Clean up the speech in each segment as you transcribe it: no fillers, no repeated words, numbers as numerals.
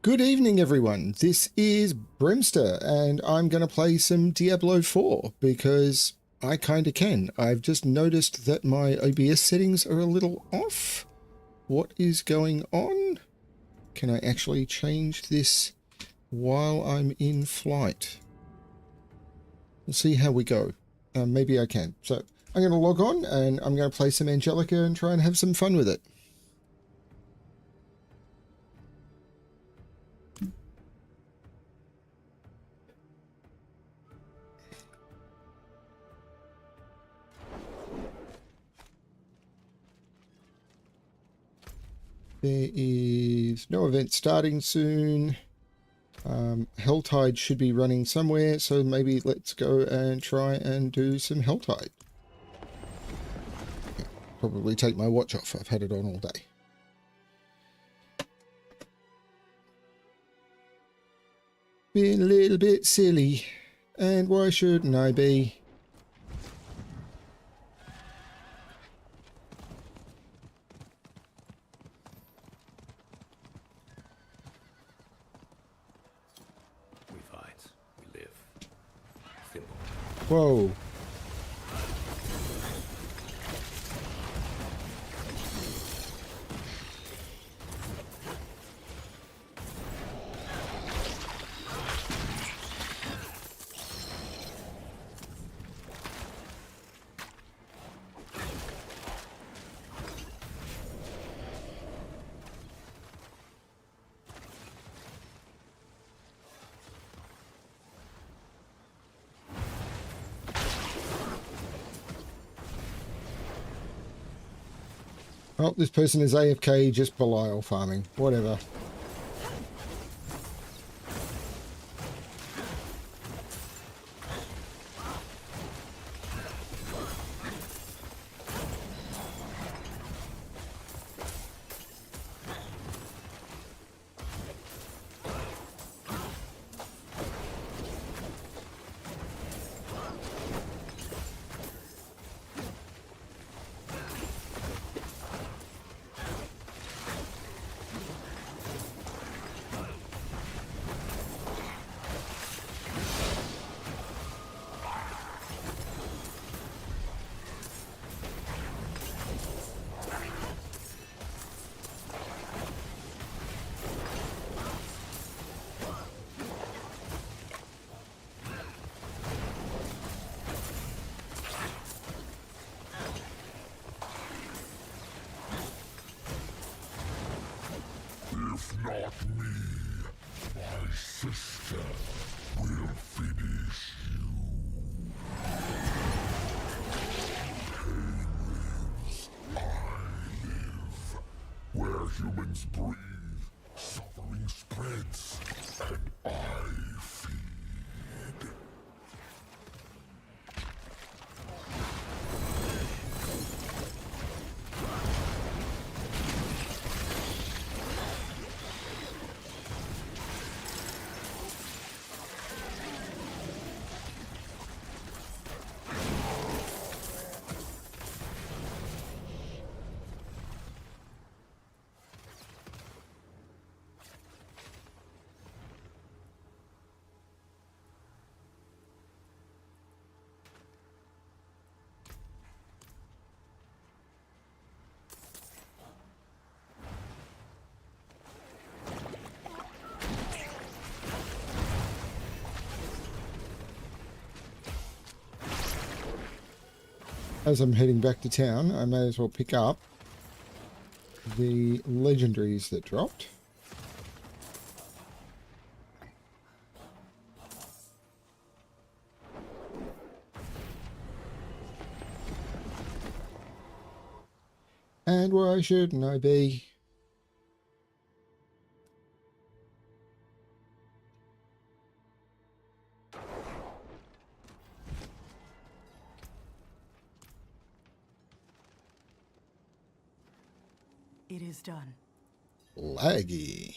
Good evening, everyone. This is Brimster, and I'm going to play some Diablo 4 because I kind of can. I've just noticed that my OBS settings are a little off. What is going on? Can I actually change this while I'm in flight? We'll see how we go. Maybe I can. So I'm going to log on and I'm going to play some Angelica and try and have some fun with it. There is no event starting soon. Helltide should be running somewhere, so maybe let's go and try and do some Helltide. Probably take my watch off. I've had it on all day. Been a little bit silly, and why shouldn't I be? Whoa. Oh, this person is AFK, just Belial farming. Whatever. If not me, my sister will finish you. Pain lives, I live. Where humans breathe, suffering spreads, and I feed. As I'm heading back to town, I may as well pick up the legendaries that dropped. And why shouldn't I be? It is done. Laggy.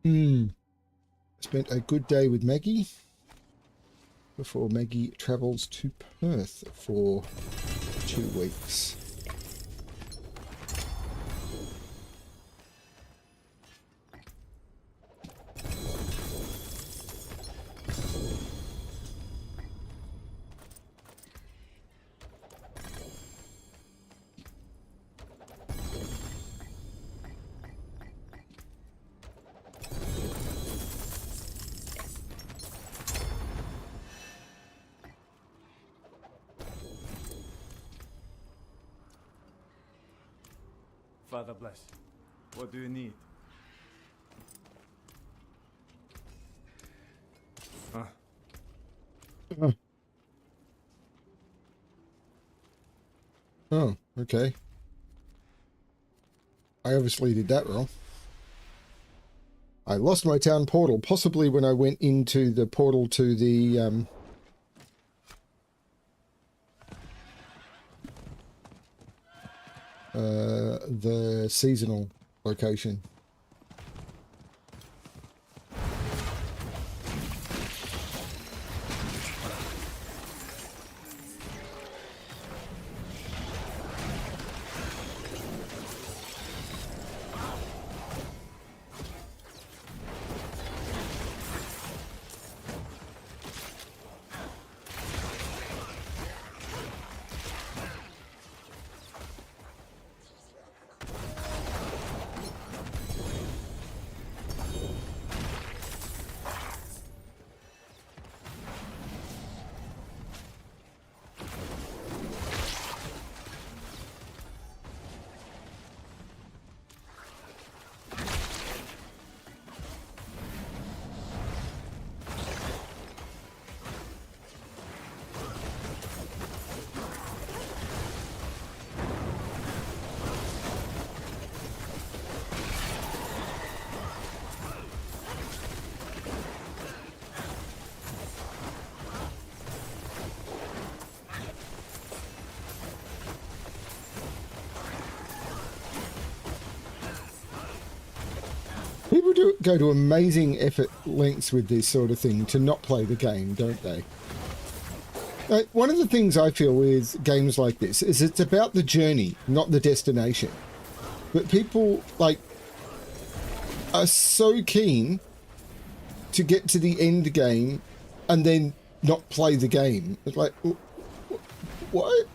Spent a good day with Maggie before Maggie travels to Perth for 2 weeks. Father bless. What do you need? Huh? Oh, okay. I obviously did that wrong. I lost my town portal, possibly when I went into the portal to the seasonal location. People do go to amazing effort lengths with this sort of thing to not play the game, don't they? One of the things I feel with games like this is it's about the journey, not the destination. But people, like, are so keen to get to the end game and then not play the game. It's like, what?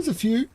There's a few.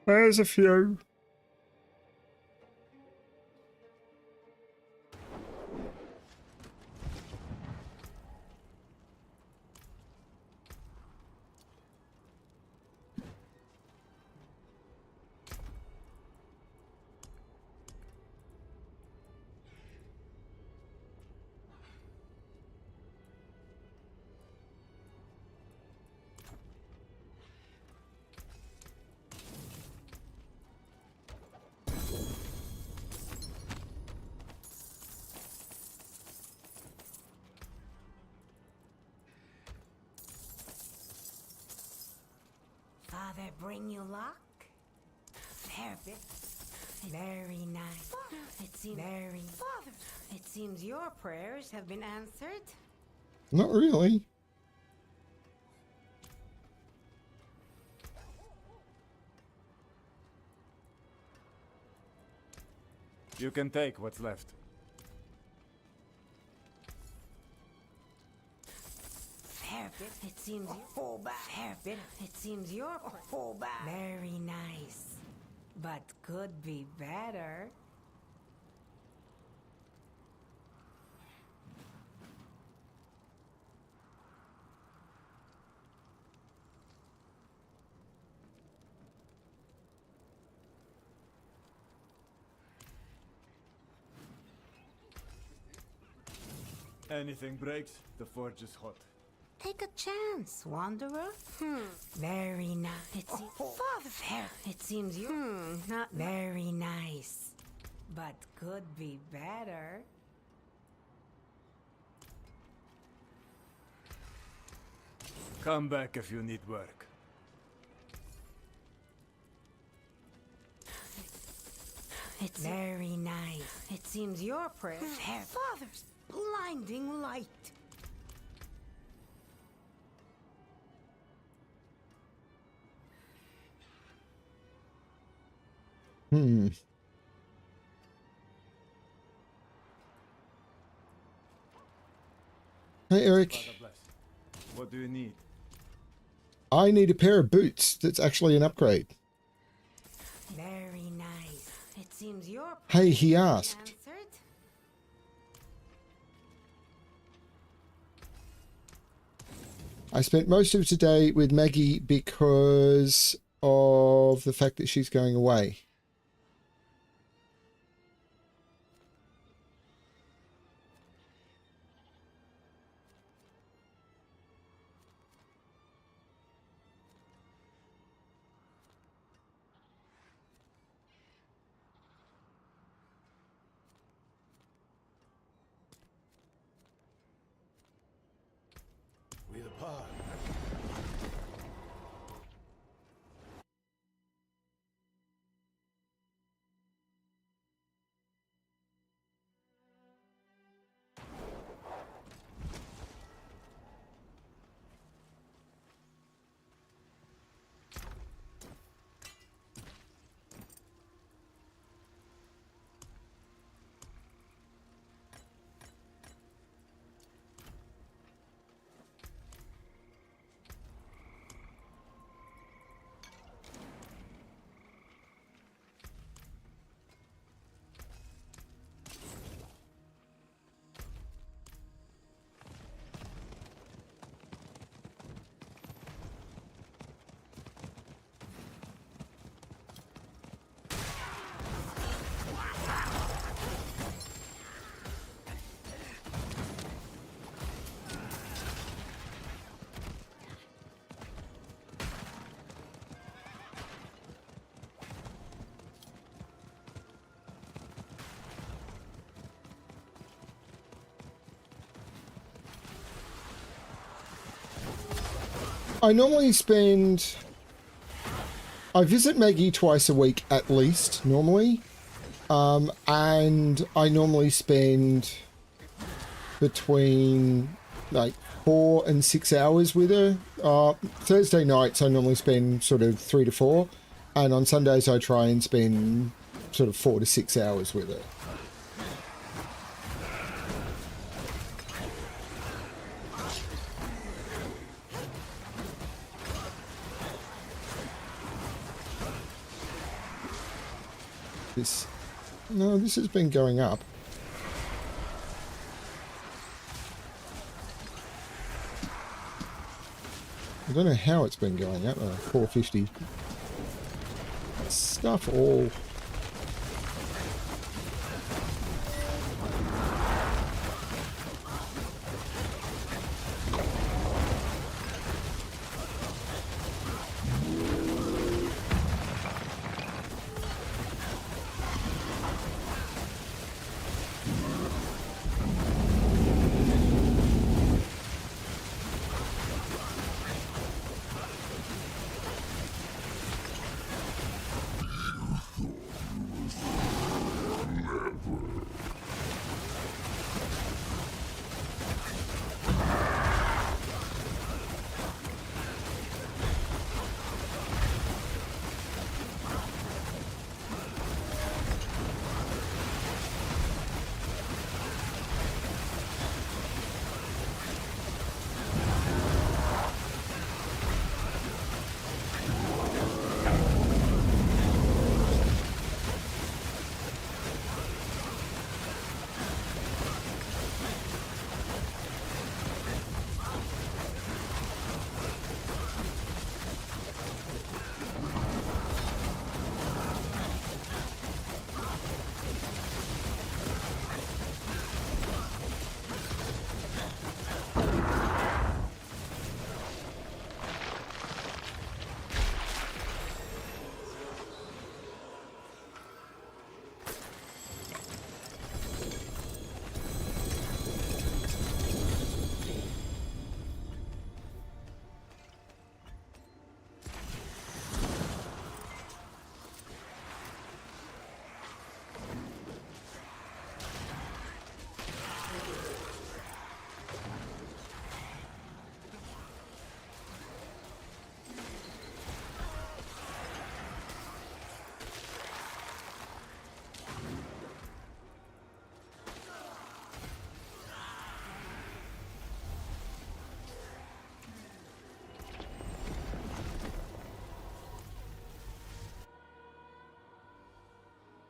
There's a few. Father bring you luck? Very nice. It seems very. Father, it seems your prayers have been answered. Not really. You can take what's left. Fair bit. It seems full back. Fair bit. It seems your full back. Very nice, but could be better. Anything breaks, the forge is hot. Take a chance, wanderer. Very nice. Father, fair. It seems you. Not very nice, but could be better. Come back if you need work. It's very nice. It seems your prayer. Father's blinding light. Hmm. Hey, Eric. Father bless. What do you need? I need a pair of boots that's actually an upgrade. Very nice. It seems your Hey, he asked. answered. I spent most of today with Maggie because of the fact that she's going away. We the pod. I normally spend... I visit Maggie twice a week at least, normally. And I normally spend between like 4 and 6 hours with her. Thursday nights I normally spend sort of 3 to 4, and on Sundays I try and spend sort of 4 to 6 hours with her. No, this has been going up. I don't know how it's been going up. 450. Stuff all...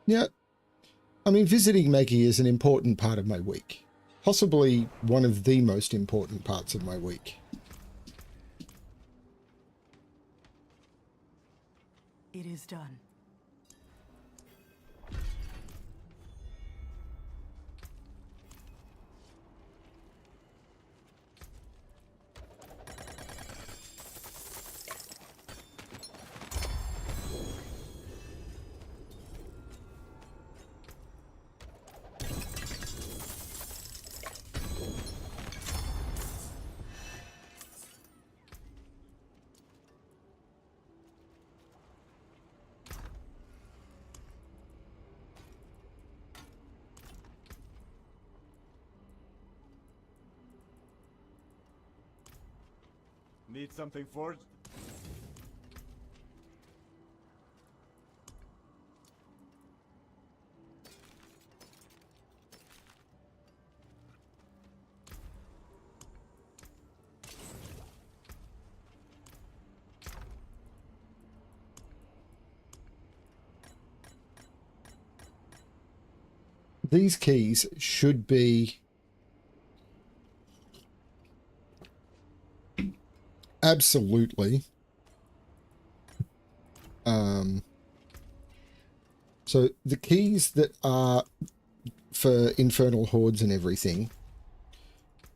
Yeah, I mean, visiting Maggie is an important part of my week. Possibly one of the most important parts of my week. It is done. Need something forged? These keys should be absolutely so the keys that are for infernal hordes and everything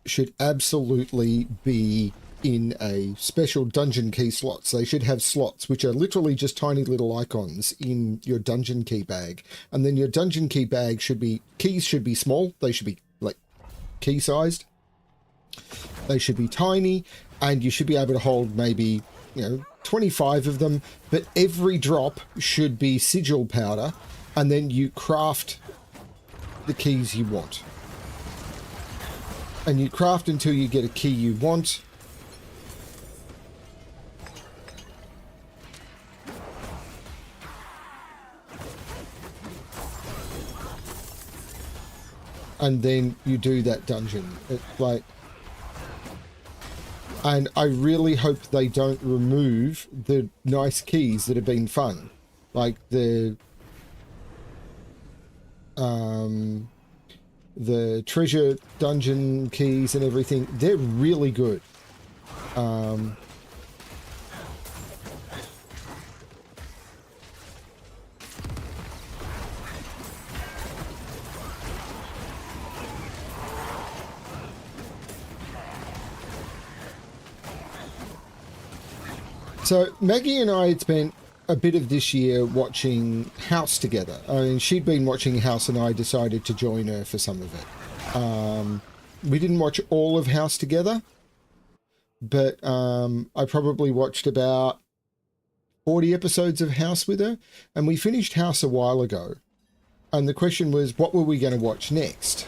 should absolutely be in a special dungeon key slots. They should have slots which are literally just tiny little icons in your dungeon key bag, and then your dungeon key bag should be, keys should be small, they should be like key sized, they should be tiny, and you should be able to hold maybe, 25 of them, but every drop should be sigil powder, and then you craft the keys you want. And you craft until you get a key you want. And then you do that dungeon. It's like... And I really hope they don't remove the nice keys that have been fun. Like the treasure dungeon keys and everything. They're really good. So Maggie and I had spent a bit of this year watching House together. I mean, she'd been watching House and I decided to join her for some of it. We didn't watch all of House together, but I probably watched about 40 episodes of House with her, and we finished House a while ago. And the question was, what were we going to watch next?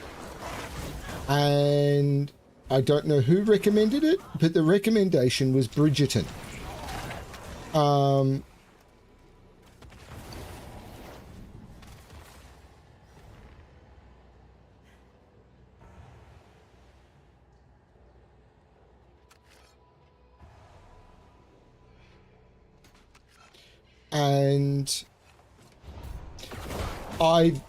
And I don't know who recommended it, but the recommendation was Bridgerton. And I've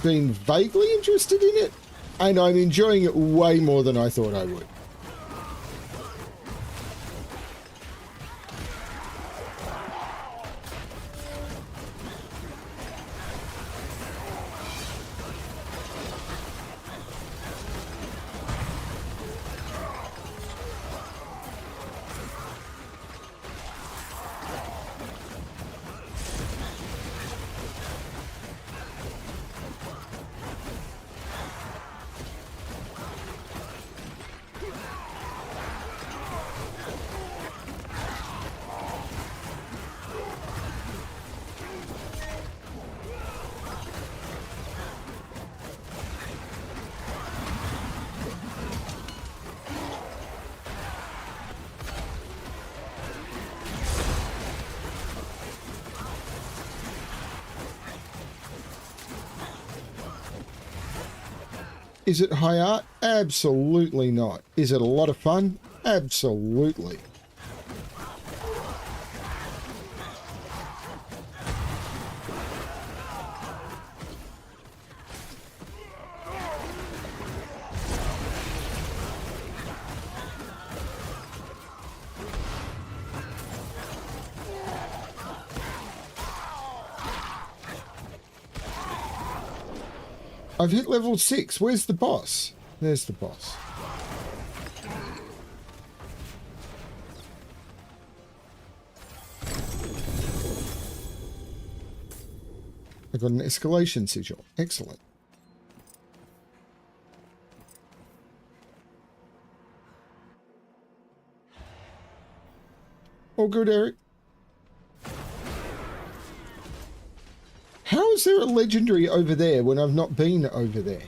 been vaguely interested in it, and I'm enjoying it way more than I thought I would. Is it high art? Absolutely not. Is it a lot of fun? Absolutely. I've hit level 6. Where's the boss? There's the boss. I got an escalation sigil. Excellent. All good, Eric. How is there a legendary over there when I've not been over there?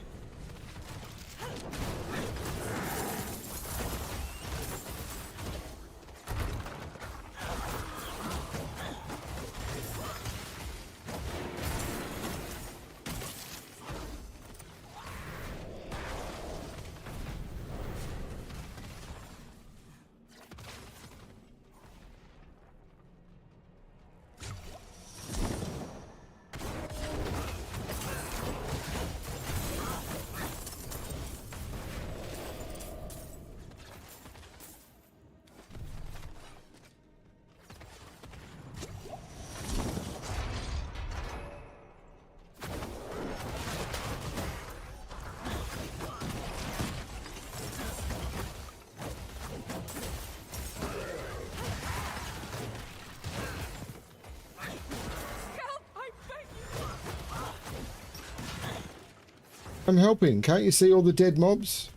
I'm helping. Can't you see all the dead mobs?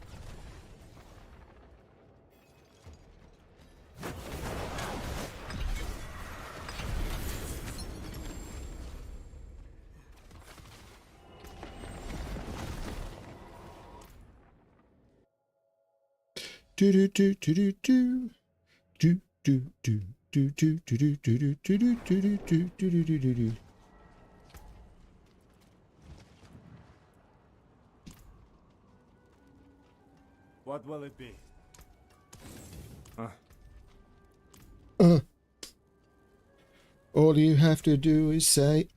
Do do do do do do. Do do do do do do do do do do do do do do do do do. What will it be? All you have to do is say,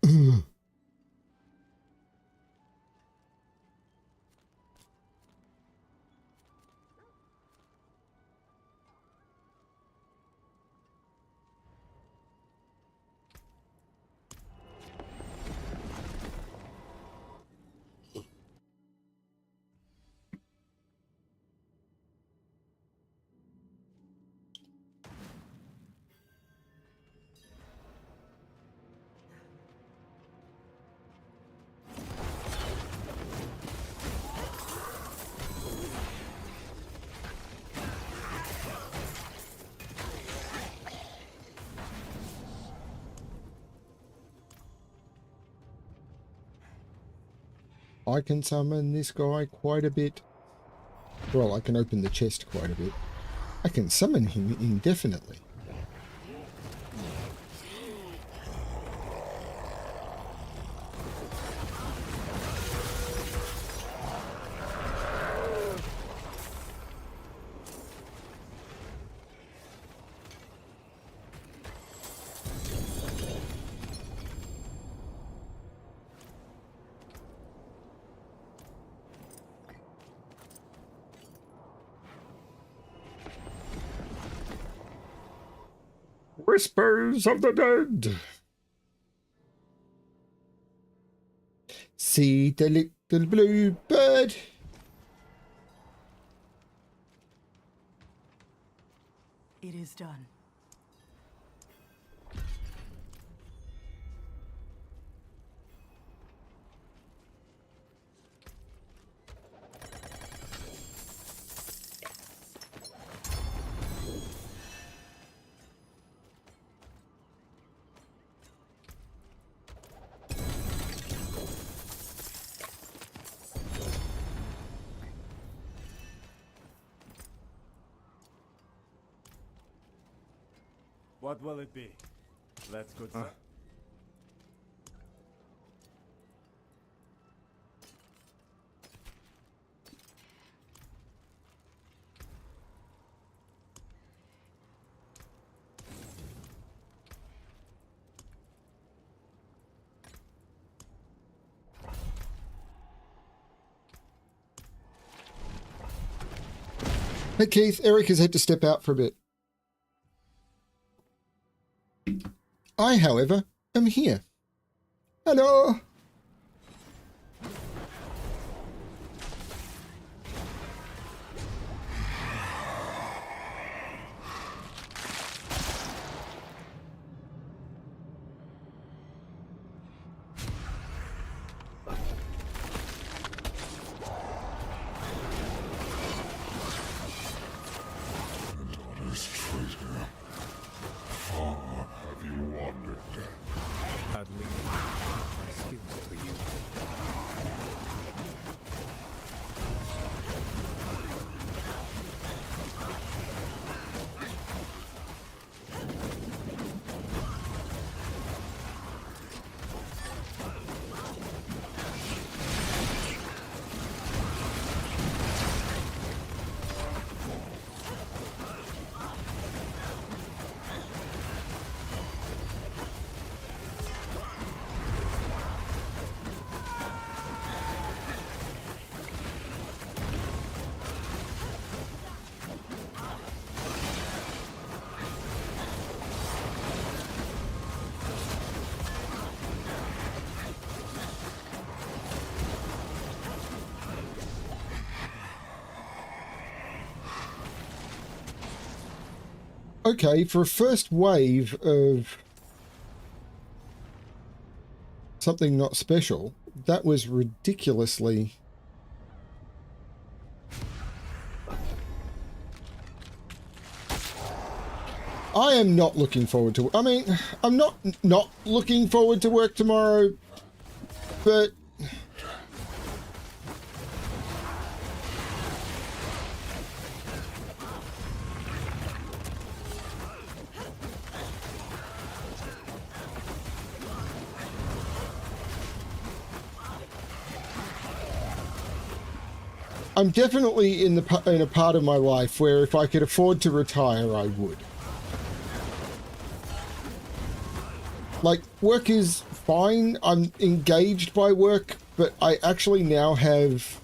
I can summon this guy quite a bit. Well, I can open the chest quite a bit. I can summon him indefinitely. Whispers of the dead. See the little blue bird. It is done. What will it be? Let's go. Hey Keith, Eric has had to step out for a bit. I, however, am here. Hello. Okay, for a first wave of something not special, that was ridiculously... I am not looking forward to... I mean, I'm not looking forward to work tomorrow, but... I'm definitely in a part of my life where if I could afford to retire, I would. Like, work is fine. I'm engaged by work, but I actually now have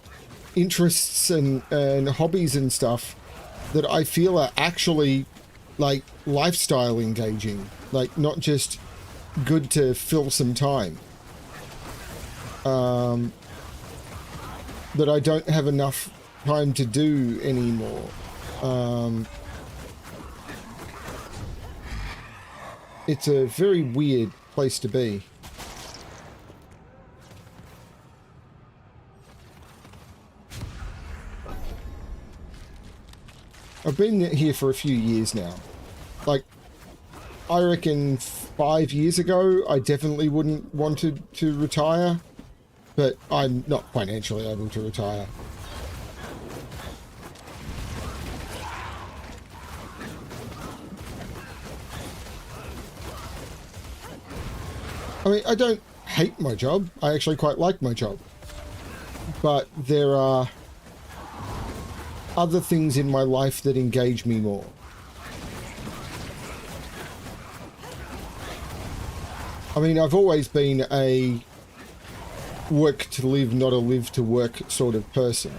interests and hobbies and stuff that I feel are actually, like, lifestyle engaging. Like, not just good to fill some time. That I don't have enough time to do anymore. It's a very weird place to be. I've been here for a few years now. Like, I reckon 5 years ago, I definitely wouldn't want to retire, but I'm not financially able to retire. I mean, I don't hate my job. I actually quite like my job. But there are other things in my life that engage me more. I mean, I've always been a work to live, not a live to work sort of person.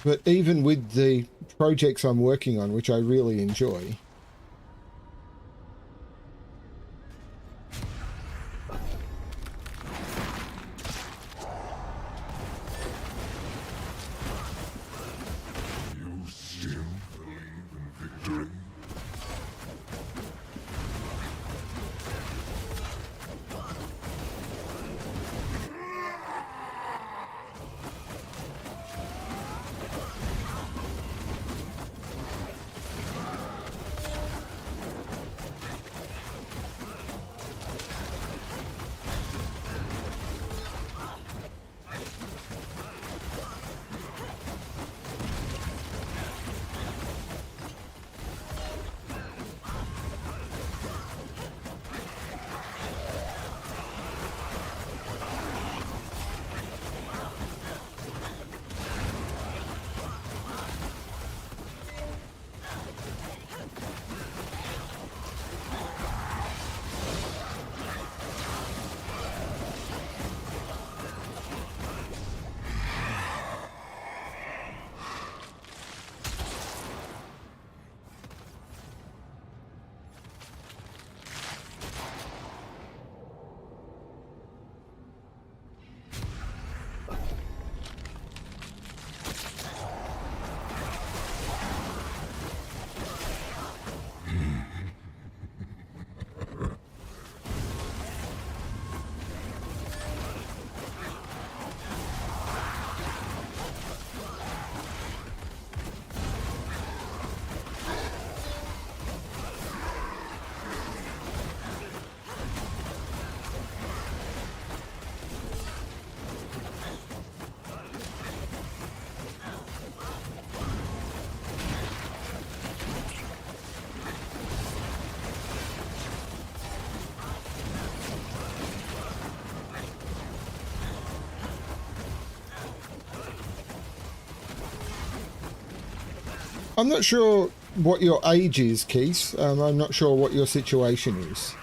But even with the projects I'm working on, which I really enjoy, You still believe in victory? I'm not sure what your age is, Keith. I'm not sure what your situation is.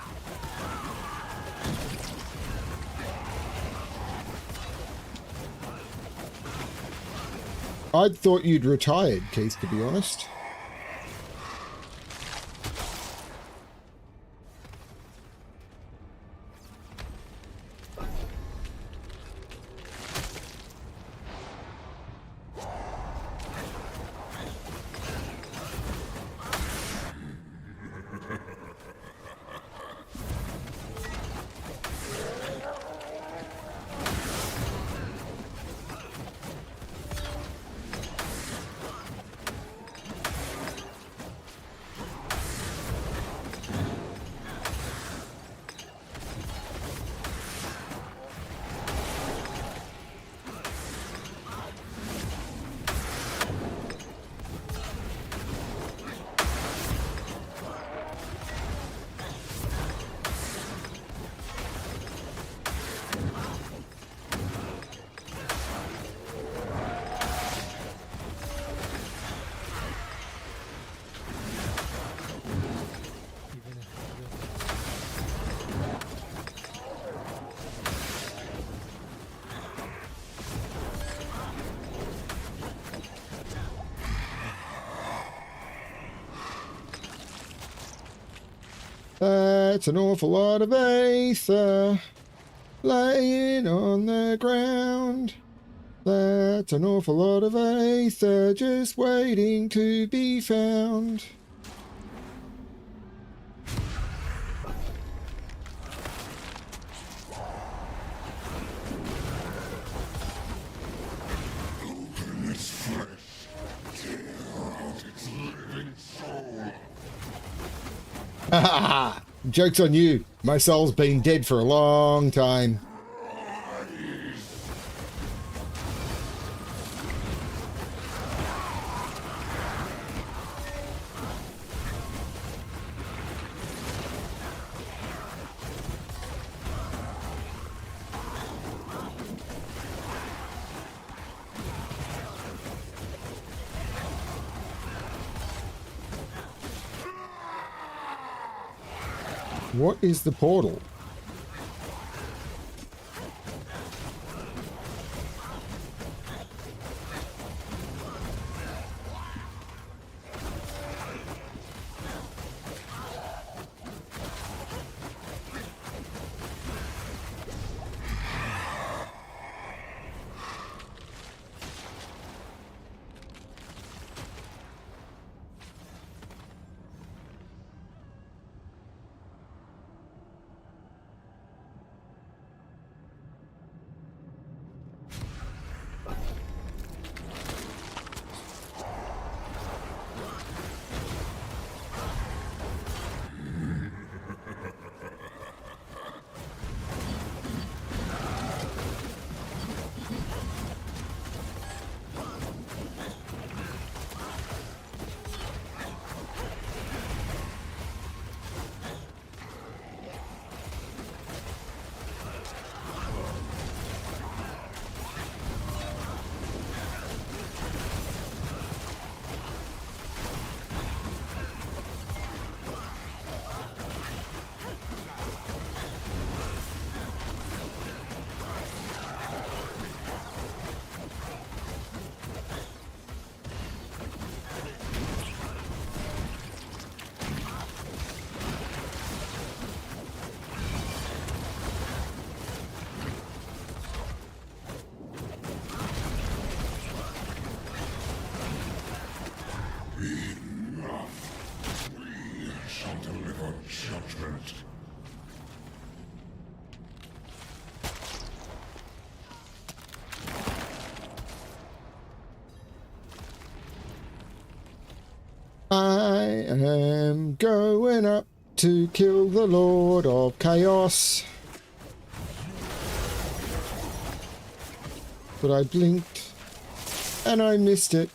I'd thought you'd retired, Keith, to be honest. That's an awful lot of aether laying on the ground. That's an awful lot of aether just waiting to be found. Open its flesh. Tear out its living soul. Ha! Joke's on you. My soul's been dead for a long time. What is the portal? Shall deliver judgment. I am going up to kill the Lord of Chaos. But I blinked and I missed it.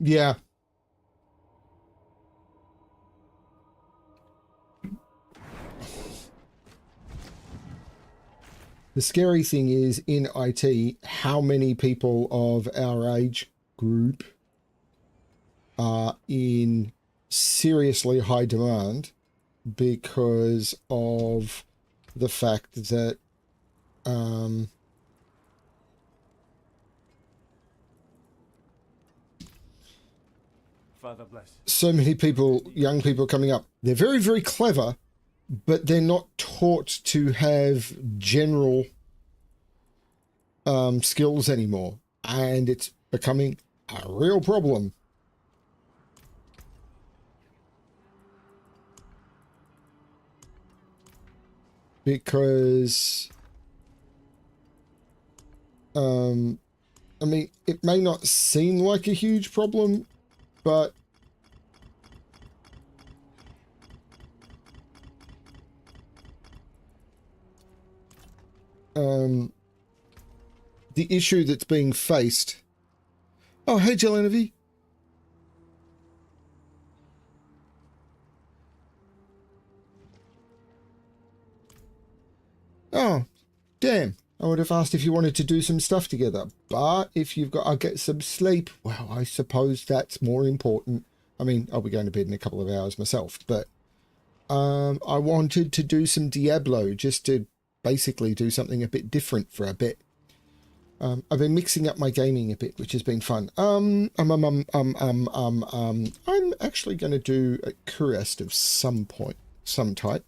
Yeah. The scary thing is in IT, how many people of our age group are in seriously high demand because of the fact that Father bless. so many people, young people coming up. They're very, very clever, but they're not taught to have general skills anymore. And it's becoming a real problem. Because, I mean, it may not seem like a huge problem, but the issue that's being faced. Oh, hey, Jelenovi. Oh, damn. I would have asked if you wanted to do some stuff together. But if you've got, I'll get some sleep. Well, I suppose that's more important. I mean, I'll be going to bed in a couple of hours myself. But I wanted to do some Diablo just to basically do something a bit different for a bit. I've been mixing up my gaming a bit, which has been fun. I'm actually going to do a quest of some type.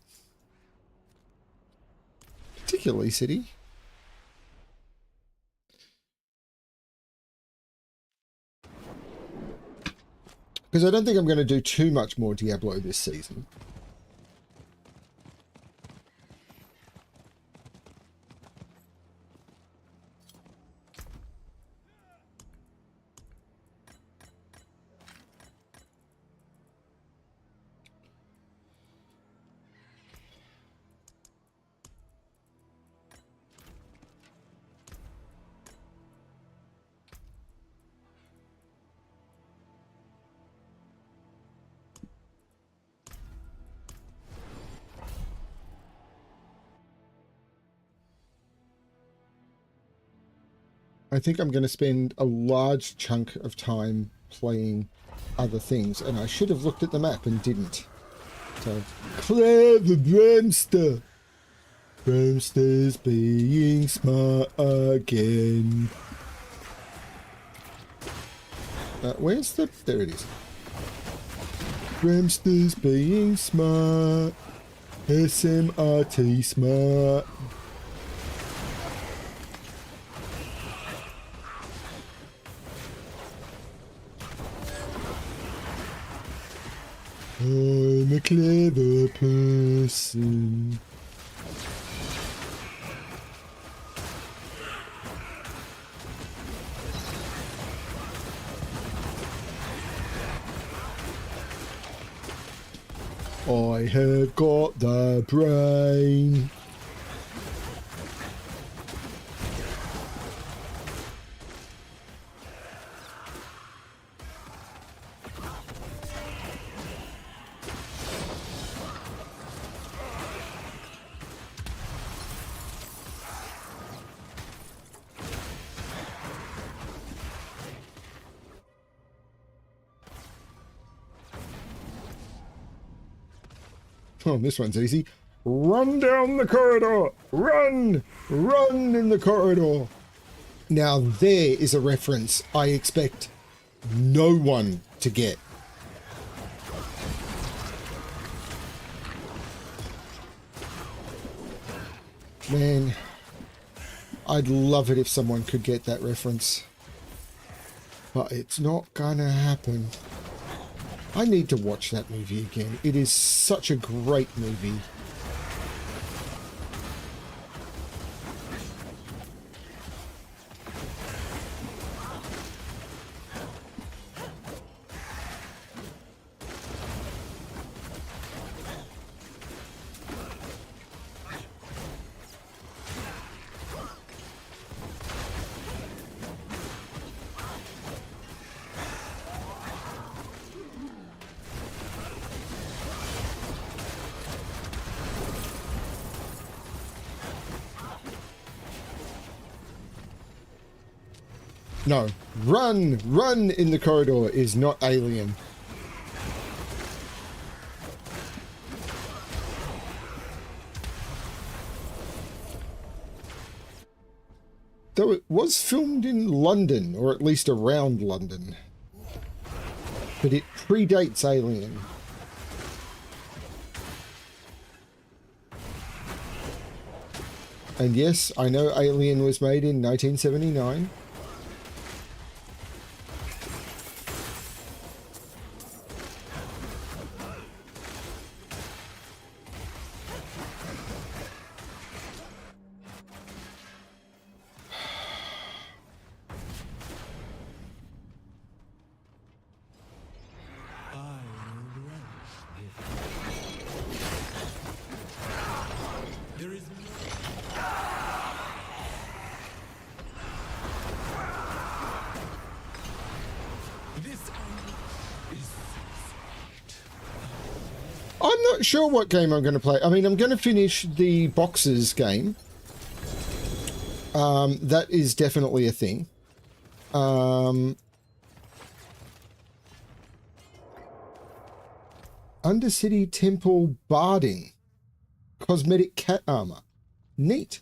Particularly city. Because I don't think I'm going to do too much more Diablo this season. I think I'm going to spend a large chunk of time playing other things, and I should have looked at the map and didn't. So, clever Brimster. Brimster's being smart again. Where's the... There it is. Brimster's being smart. SMRT smart. I'm a clever person. I have got the brain. Oh, this one's easy. Run down the corridor! Run! Run in the corridor! Now there is a reference I expect no one to get. Man, I'd love it if someone could get that reference. But it's not gonna happen. I need to watch that movie again. It is such a great movie. No, run! Run in the corridor is not alien. Though it was filmed in London, or at least around London. But it predates Alien. And yes, I know Alien was made in 1979. I'm not sure what game I'm going to play. I mean, I'm going to finish the boxes game. That is definitely a thing. Undercity Temple Barding. Cosmetic cat armor. Neat.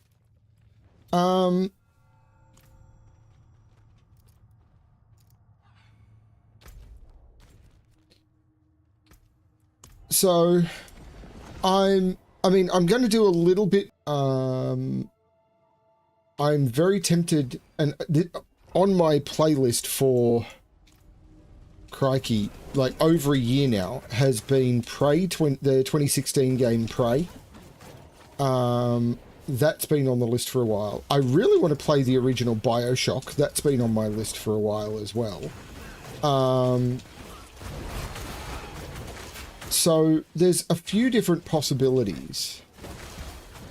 So I'm going to do a little bit. I'm very tempted, and on my playlist for crikey, like over a year now, has been Prey, the 2016 game Prey. That's been on the list for a while. I really want to play the original BioShock. That's been on my list for a while as well. So there's a few different possibilities.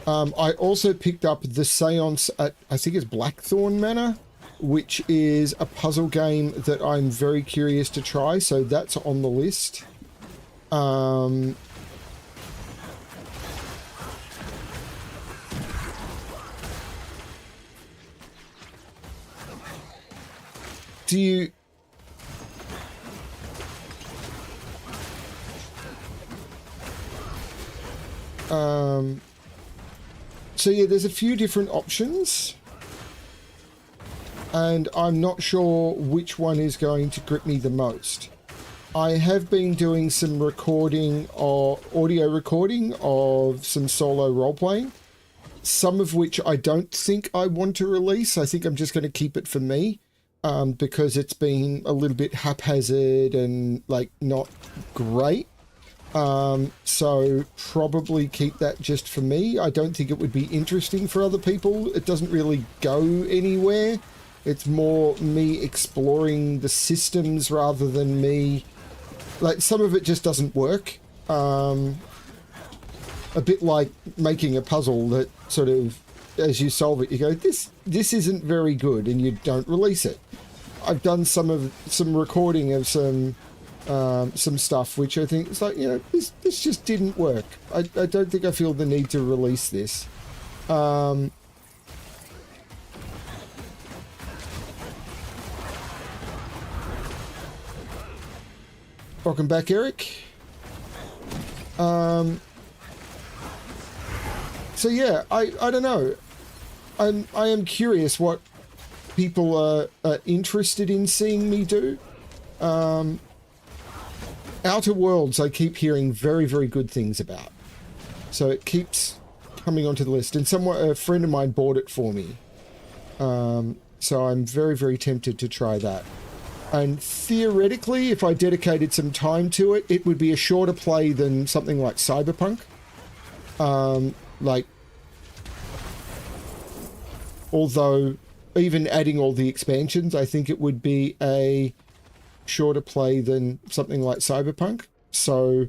I also picked up the Seance at, I think it's Blackthorn Manor, which is a puzzle game that I'm very curious to try, so that's on the list. Do you... So yeah, there's a few different options, and I'm not sure which one is going to grip me the most. I have been doing some recording or audio recording of some solo role-playing, some of which I don't think I want to release. I think I'm just going to keep it for me, because it's been a little bit haphazard and like not great. So probably keep that just for me. I don't think it would be interesting for other people. It doesn't really go anywhere. It's more me exploring the systems rather than me... Like, some of it just doesn't work. A bit like making a puzzle that sort of, as you solve it, you go, this isn't very good, and you don't release it. I've done some recording of some stuff which I think it's like, you know, this just didn't work. I don't think I feel the need to release this. Welcome back, Eric. So yeah, I don't know. I am curious what people are interested in seeing me do. Outer Worlds, I keep hearing very, very good things about. So it keeps coming onto the list. And a friend of mine bought it for me. So I'm very, very tempted to try that. And theoretically, if I dedicated some time to it, it would be a shorter play than something like Cyberpunk. Although, even adding all the expansions, I think it would be a shorter play than something like Cyberpunk. So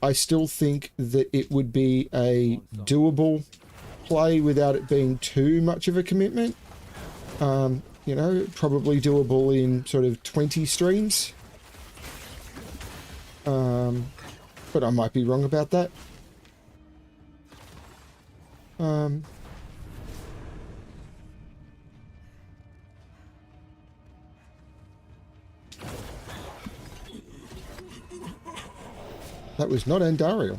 I still think that it would be a doable play without it being too much of a commitment. You know, probably doable in sort of 20 streams. But I might be wrong about that. That was not Andariel.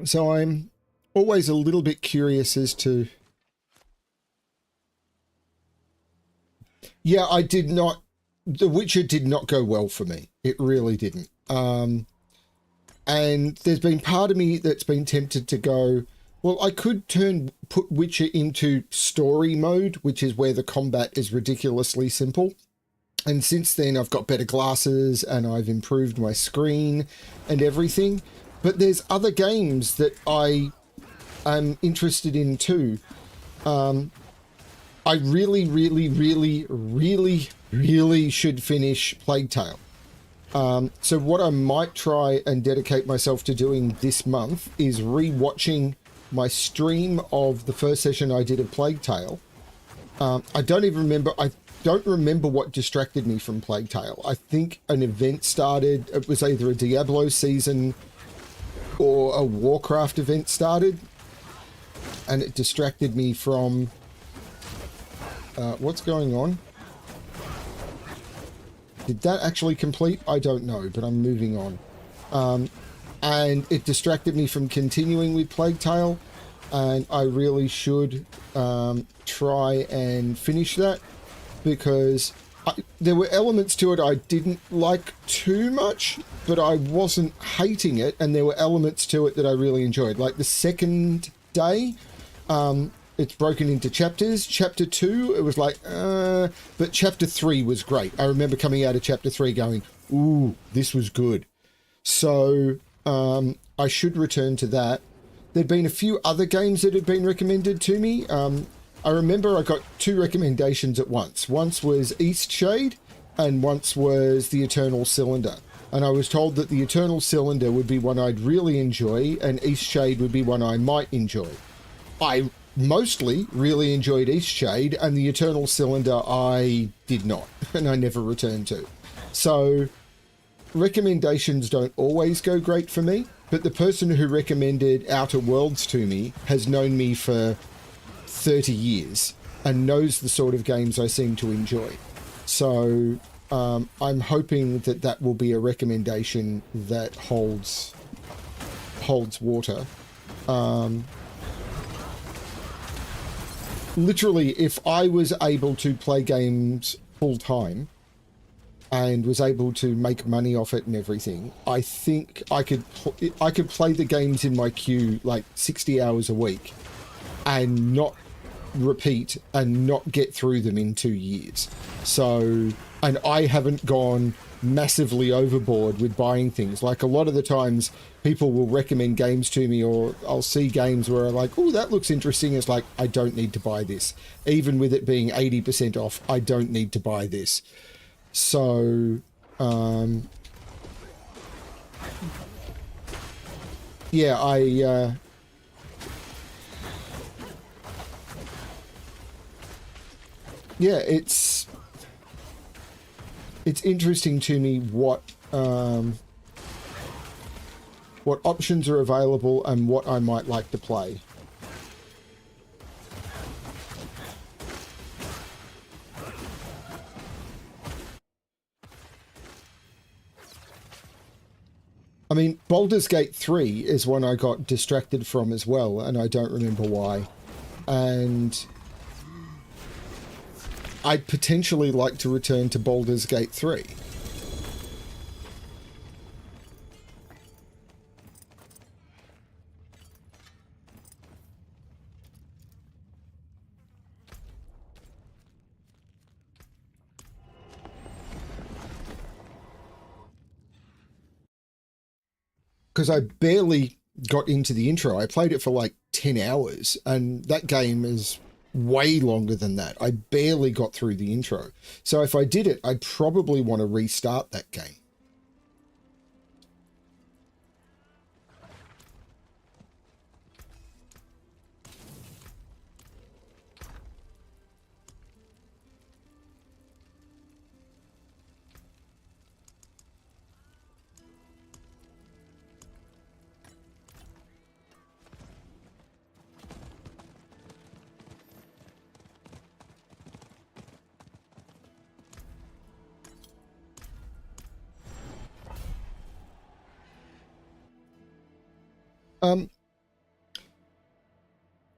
So I'm always a little bit curious as to... Yeah, I did not... The Witcher did not go well for me. It really didn't. And And there's been part of me that's been tempted to go, well, I could put Witcher into story mode, which is where the combat is ridiculously simple. And since then, I've got better glasses and I've improved my screen and everything. But there's other games that I am interested in too. I really, really, really, really, really should finish Plague Tale. So what I might try and dedicate myself to doing this month is re-watching my stream of the first session I did of Plague Tale. I don't remember what distracted me from Plague Tale. I think an event started. It was either a Diablo season or a Warcraft event started, and it distracted me from what's going on. Did that actually complete? I don't know, but I'm moving on. And it distracted me from continuing with Plague Tale, and I really should try and finish that, because there were elements to it I didn't like too much, but I wasn't hating it, and there were elements to it that I really enjoyed. Like the second day, it's broken into chapters. Chapter 2, it was like, but chapter 3 was great. I remember coming out of chapter 3 going, ooh, this was good. So I should return to that. There'd been a few other games that had been recommended to me. I remember I got 2 recommendations at once. Once was Eastshade, and once was The Eternal Cylinder. And I was told that The Eternal Cylinder would be one I'd really enjoy, and Eastshade would be one I might enjoy. I mostly really enjoyed Eastshade, and The Eternal Cylinder I did not, and I never returned to. So recommendations don't always go great for me, but the person who recommended Outer Worlds to me has known me for 30 years and knows the sort of games I seem to enjoy. So I'm hoping that that will be a recommendation that holds water. Literally, if I was able to play games full time and was able to make money off it and everything, I think I could play the games in my queue like 60 hours a week and not repeat and not get through them in 2 years. So, and I haven't gone massively overboard with buying things. Like a lot of the times people will recommend games to me, or I'll see games where I'm like, oh, that looks interesting. It's like, I don't need to buy this. Even with it being 80% off, I don't need to buy this. So, yeah, yeah, it's interesting to me what options are available and what I might like to play. I mean, Baldur's Gate 3 is one I got distracted from as well, and I don't remember why. And I'd potentially like to return to Baldur's Gate 3. Because I barely got into the intro. I played it for like 10 hours, and that game is way longer than that. I barely got through the intro. So if I did it, I'd probably want to restart that game.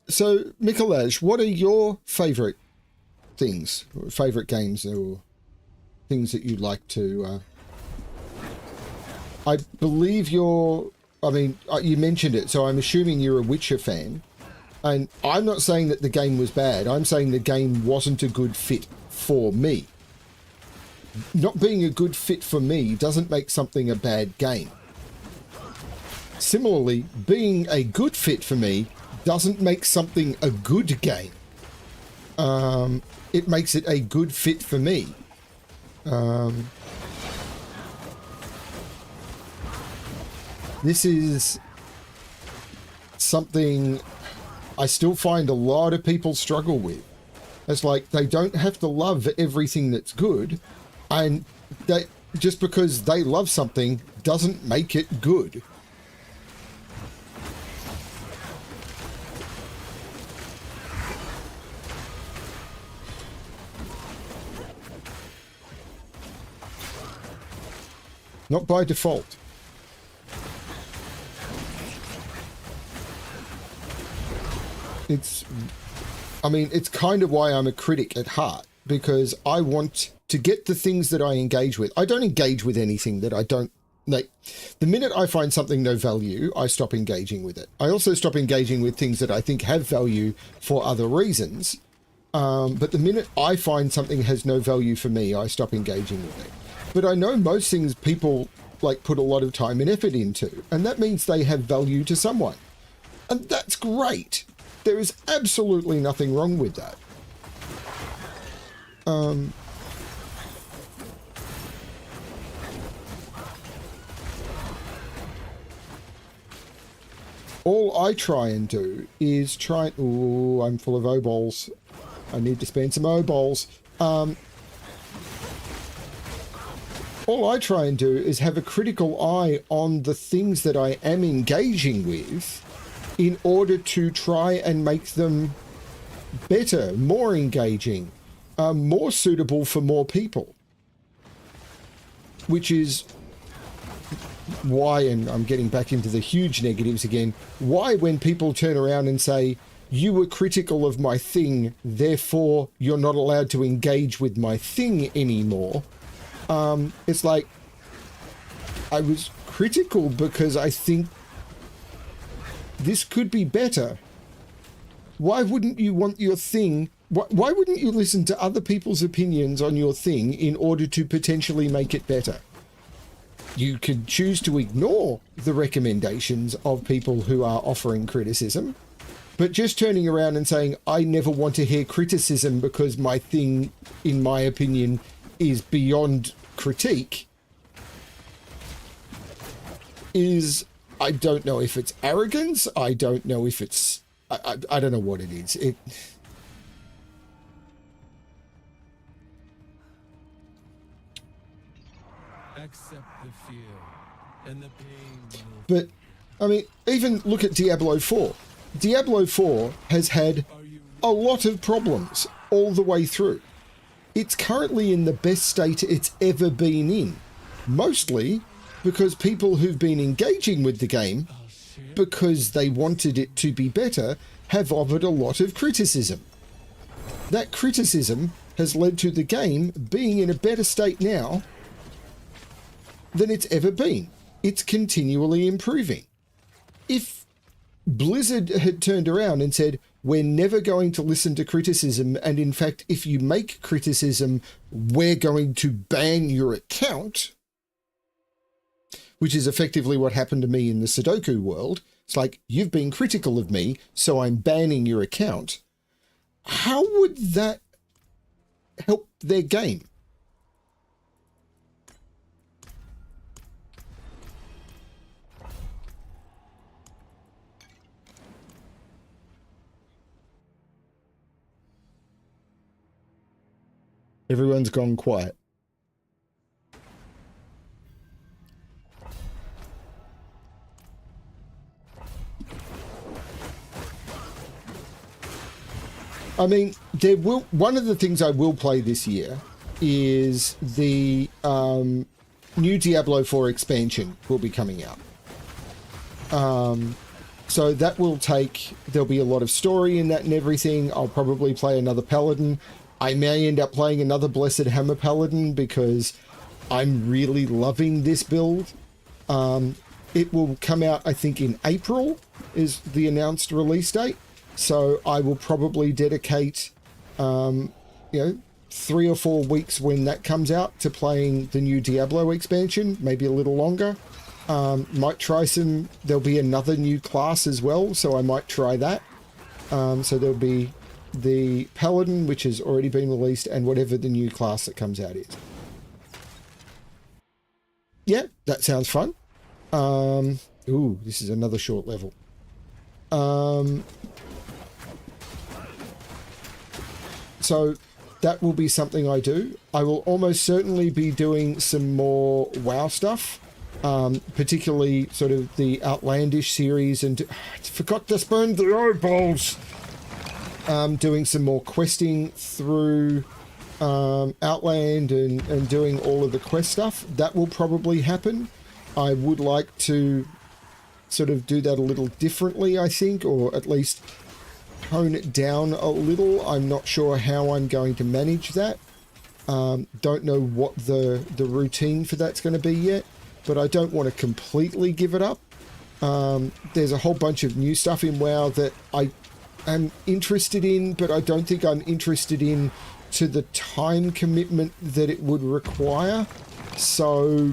So, Mikolaj, what are your favourite things, favourite games, or things that you'd like to... I believe you're I mean, you mentioned it, so I'm assuming you're a Witcher fan. And I'm not saying that the game was bad. I'm saying the game wasn't a good fit for me. Not being a good fit for me doesn't make something a bad game. Similarly, being a good fit for me doesn't make something a good game. It makes it a good fit for me. This is something I still find a lot of people struggle with. It's like they don't have to love everything that's good, and they, just because they love something doesn't make it good. Not by default. I mean, it's kind of why I'm a critic at heart, because I want to get the things that I engage with. I don't engage with anything that I don't like. The minute I find something no value, I stop engaging with it. I also stop engaging with things that I think have value for other reasons. But the minute I find something has no value for me, I stop engaging with it. But I know most things people like put a lot of time and effort into, and that means they have value to someone. And that's great. There is absolutely nothing wrong with that. All I try and do is try... Ooh, I'm full of O-balls. I need to spend some O-balls. All I try and do is have a critical eye on the things that I am engaging with in order to try and make them better, more engaging, more suitable for more people. Which is why, and I'm getting back into the huge negatives again, why when people turn around and say, you were critical of my thing, therefore you're not allowed to engage with my thing anymore. It's like, I was critical because I think this could be better. Why wouldn't you want your thing? Why wouldn't you listen to other people's opinions on your thing in order to potentially make it better? You could choose to ignore the recommendations of people who are offering criticism, but just turning around and saying, I never want to hear criticism because my thing, in my opinion, is beyond critique, is, I don't know if it's arrogance, I don't know if it's, I don't know what it is. Accept the fear and the pain. But, I mean, even look at Diablo 4. Diablo 4 has had a lot of problems all the way through. It's currently in the best state it's ever been in. Mostly because people who've been engaging with the game, because they wanted it to be better, have offered a lot of criticism. That criticism has led to the game being in a better state now than it's ever been. It's continually improving. If Blizzard had turned around and said, we're never going to listen to criticism, and in fact, if you make criticism, we're going to ban your account, which is effectively what happened to me in the Sudoku world. It's like, you've been critical of me, so I'm banning your account. How would that help their game? Everyone's gone quiet. I mean, one of the things I will play this year is the new Diablo 4 expansion will be coming out. So that will there'll be a lot of story in that and everything. I'll probably play another Paladin. I may end up playing another Blessed Hammer Paladin because I'm really loving this build. It will come out, I think, in April is the announced release date. So I will probably dedicate, 3 or 4 weeks when that comes out to playing the new Diablo expansion, maybe a little longer. Might try some, there'll be another new class as well, so I might try that. So there'll be the Paladin, which has already been released, and whatever the new class that comes out is. Yeah, that sounds fun. Ooh, this is another short level. So that will be something I do. I will almost certainly be doing some more WoW stuff, particularly sort of the Outlandish series, and I forgot to spend the eyeballs. Doing some more questing through Outland and doing all of the quest stuff. That will probably happen. I would like to sort of do that a little differently, I think, or at least tone it down a little. I'm not sure how I'm going to manage that. Don't know what the routine for that's going to be yet, but I don't want to completely give it up. There's a whole bunch of new stuff in WoW that I am interested in, but I don't think I'm interested in to the time commitment that it would require. So,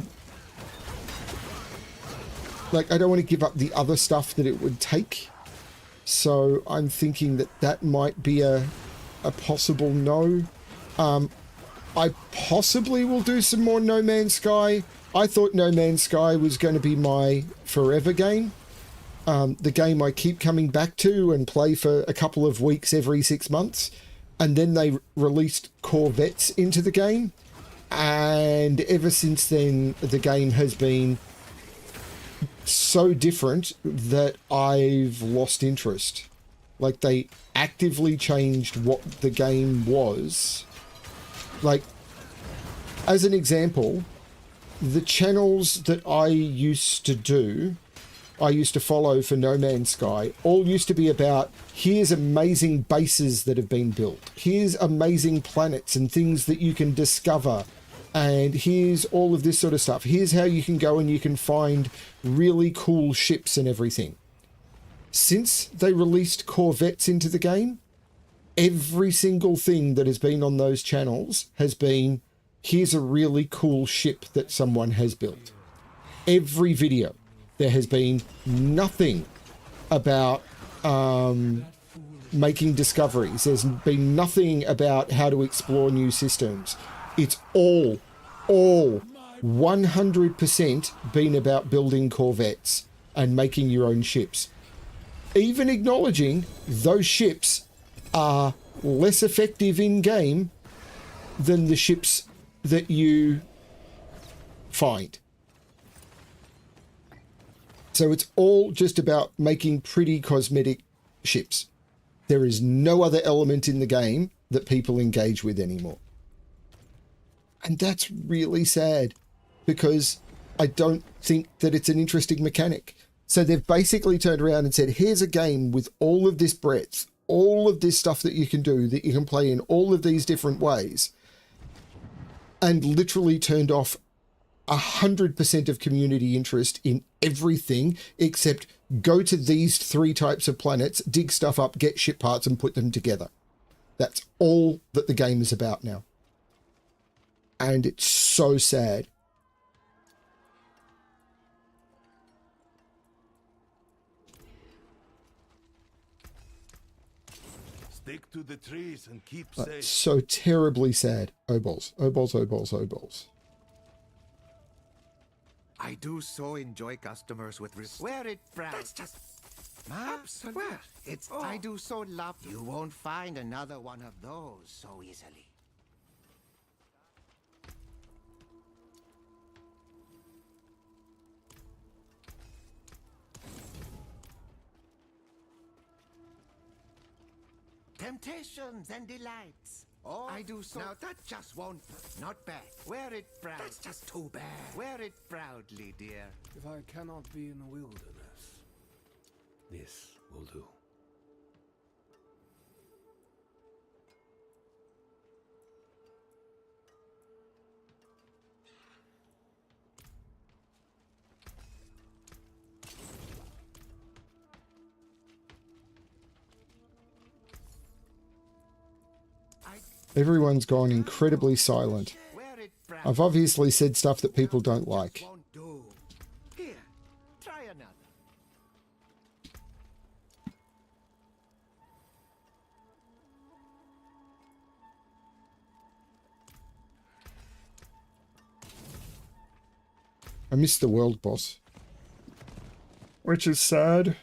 like, I don't want to give up the other stuff that it would take. So I'm thinking that that might be a possible no. I possibly will do some more No Man's Sky. I thought No Man's Sky was going to be my forever game. The game I keep coming back to and play for a couple of weeks every 6 months. And then they released Corvettes into the game. And ever since then, the game has been so different that I've lost interest. Like, they actively changed what the game was. Like, as an example, the channels that I used to follow for No Man's Sky, all used to be about, here's amazing bases that have been built. Here's amazing planets and things that you can discover. And here's all of this sort of stuff. Here's how you can go and you can find really cool ships and everything. Since they released Corvettes into the game, every single thing that has been on those channels has been, here's a really cool ship that someone has built. Every video. There has been nothing about making discoveries. There's been nothing about how to explore new systems. It's all 100% been about building Corvettes and making your own ships. Even acknowledging those ships are less effective in-game than the ships that you find. So it's all just about making pretty cosmetic ships. There is no other element in the game that people engage with anymore. And that's really sad, because I don't think that it's an interesting mechanic. So they've basically turned around and said, here's a game with all of this breadth, all of this stuff that you can do, that you can play in all of these different ways, and literally turned off 100% of community interest in everything except go to these 3 types of planets, dig stuff up, get ship parts, and put them together. That's all that the game is about now. And it's so sad. Stick to the trees and keep Like, safe. so terribly sad. Oh balls, oh balls, oh balls, oh balls. I do so enjoy customers with wear it proud. That's just absolutely. It's I do so love. You won't find another one of those so easily. Temptations and delights. Oh, I do so. Now that just won't. Not bad. Wear it proud. That's just too bad. Wear it proudly, dear. If I cannot be in the wilderness, this will do. Everyone's gone incredibly silent. Wear it proud. I've obviously said stuff that people don't like. Won't do. Here, try another. I missed the world boss, which is sad.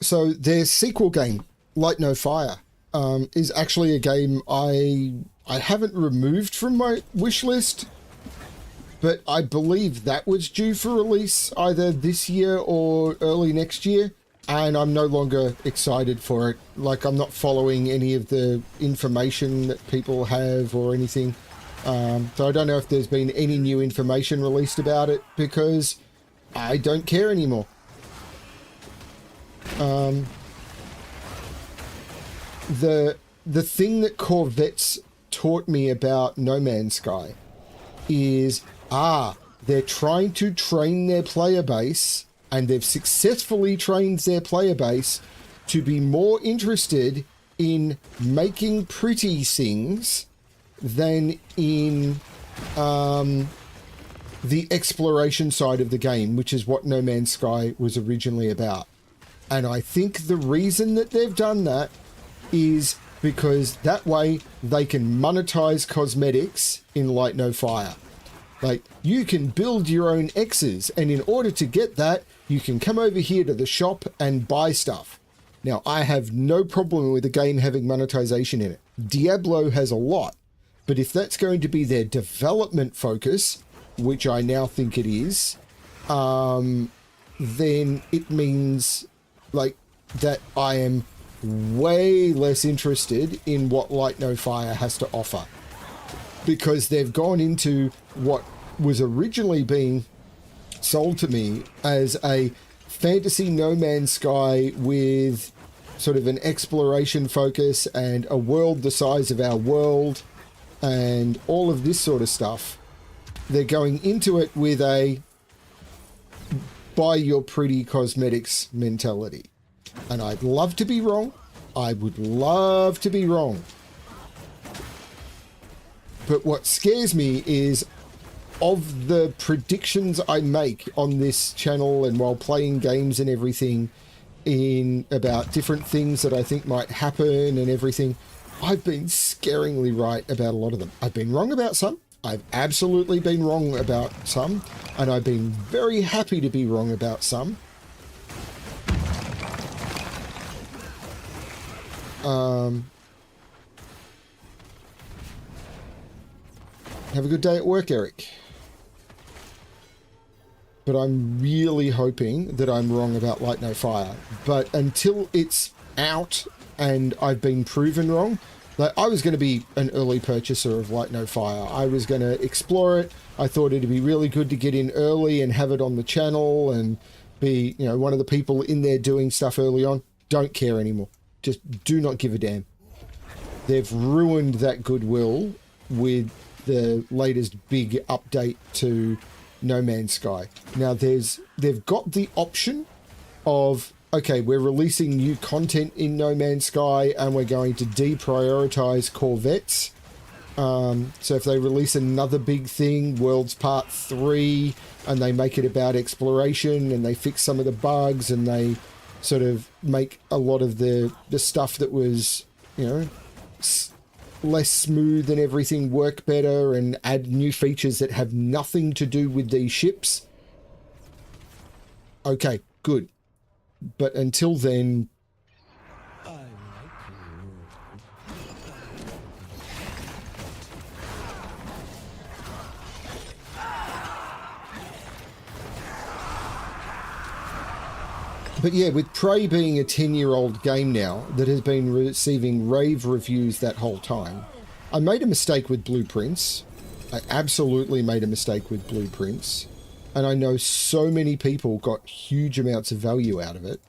So their sequel game, Light No Fire, is actually a game I haven't removed from my wish list, but I believe that was due for release either this year or early next year, and I'm no longer excited for it. Like, I'm not following any of the information that people have or anything. So I don't know if there's been any new information released about it because I don't care anymore. The thing that Corvettes taught me about No Man's Sky is, they're trying to train their player base, and they've successfully trained their player base to be more interested in making pretty things than in the exploration side of the game, which is what No Man's Sky was originally about. And I think the reason that they've done that is because that way they can monetize cosmetics in Light No Fire. Like, you can build your own X's, and in order to get that, you can come over here to the shop and buy stuff. Now, I have no problem with the game having monetization in it. Diablo has a lot, but if that's going to be their development focus, which I now think it is, then it means, like, that I am way less interested in what Light No Fire has to offer, because they've gone into what was originally being sold to me as a fantasy No Man's Sky with sort of an exploration focus and a world the size of our world and all of this sort of stuff. They're going into it with a buy your pretty cosmetics mentality. And I'd love to be wrong. I would love to be wrong. But what scares me is, of the predictions I make on this channel and while playing games and everything, in about different things that I think might happen and everything, I've been scaringly right about a lot of them. I've been wrong about some. I've absolutely been wrong about some. And I've been very happy to be wrong about some. Have a good day at work, Eric. But I'm really hoping that I'm wrong about Light No Fire. But until it's out and I've been proven wrong, like, I was going to be an early purchaser of Light No Fire. I was going to explore it. I thought it'd be really good to get in early and have it on the channel and be, you know, one of the people in there doing stuff early on. Don't care anymore. Just do not give a damn. They've ruined that goodwill with the latest big update to No Man's Sky. Now they've got the option of, okay, we're releasing new content in No Man's Sky and we're going to deprioritize Corvettes. So if they release another big thing, Worlds Part 3, and they make it about exploration and they fix some of the bugs and they sort of make a lot of the stuff that was, you know, less smooth and everything work better and add new features that have nothing to do with these ships. Okay, good. But until then, but yeah, with Prey being a 10-year-old game now that has been receiving rave reviews that whole time, I made a mistake with Blueprints. I absolutely made a mistake with Blueprints. And I know so many people got huge amounts of value out of it.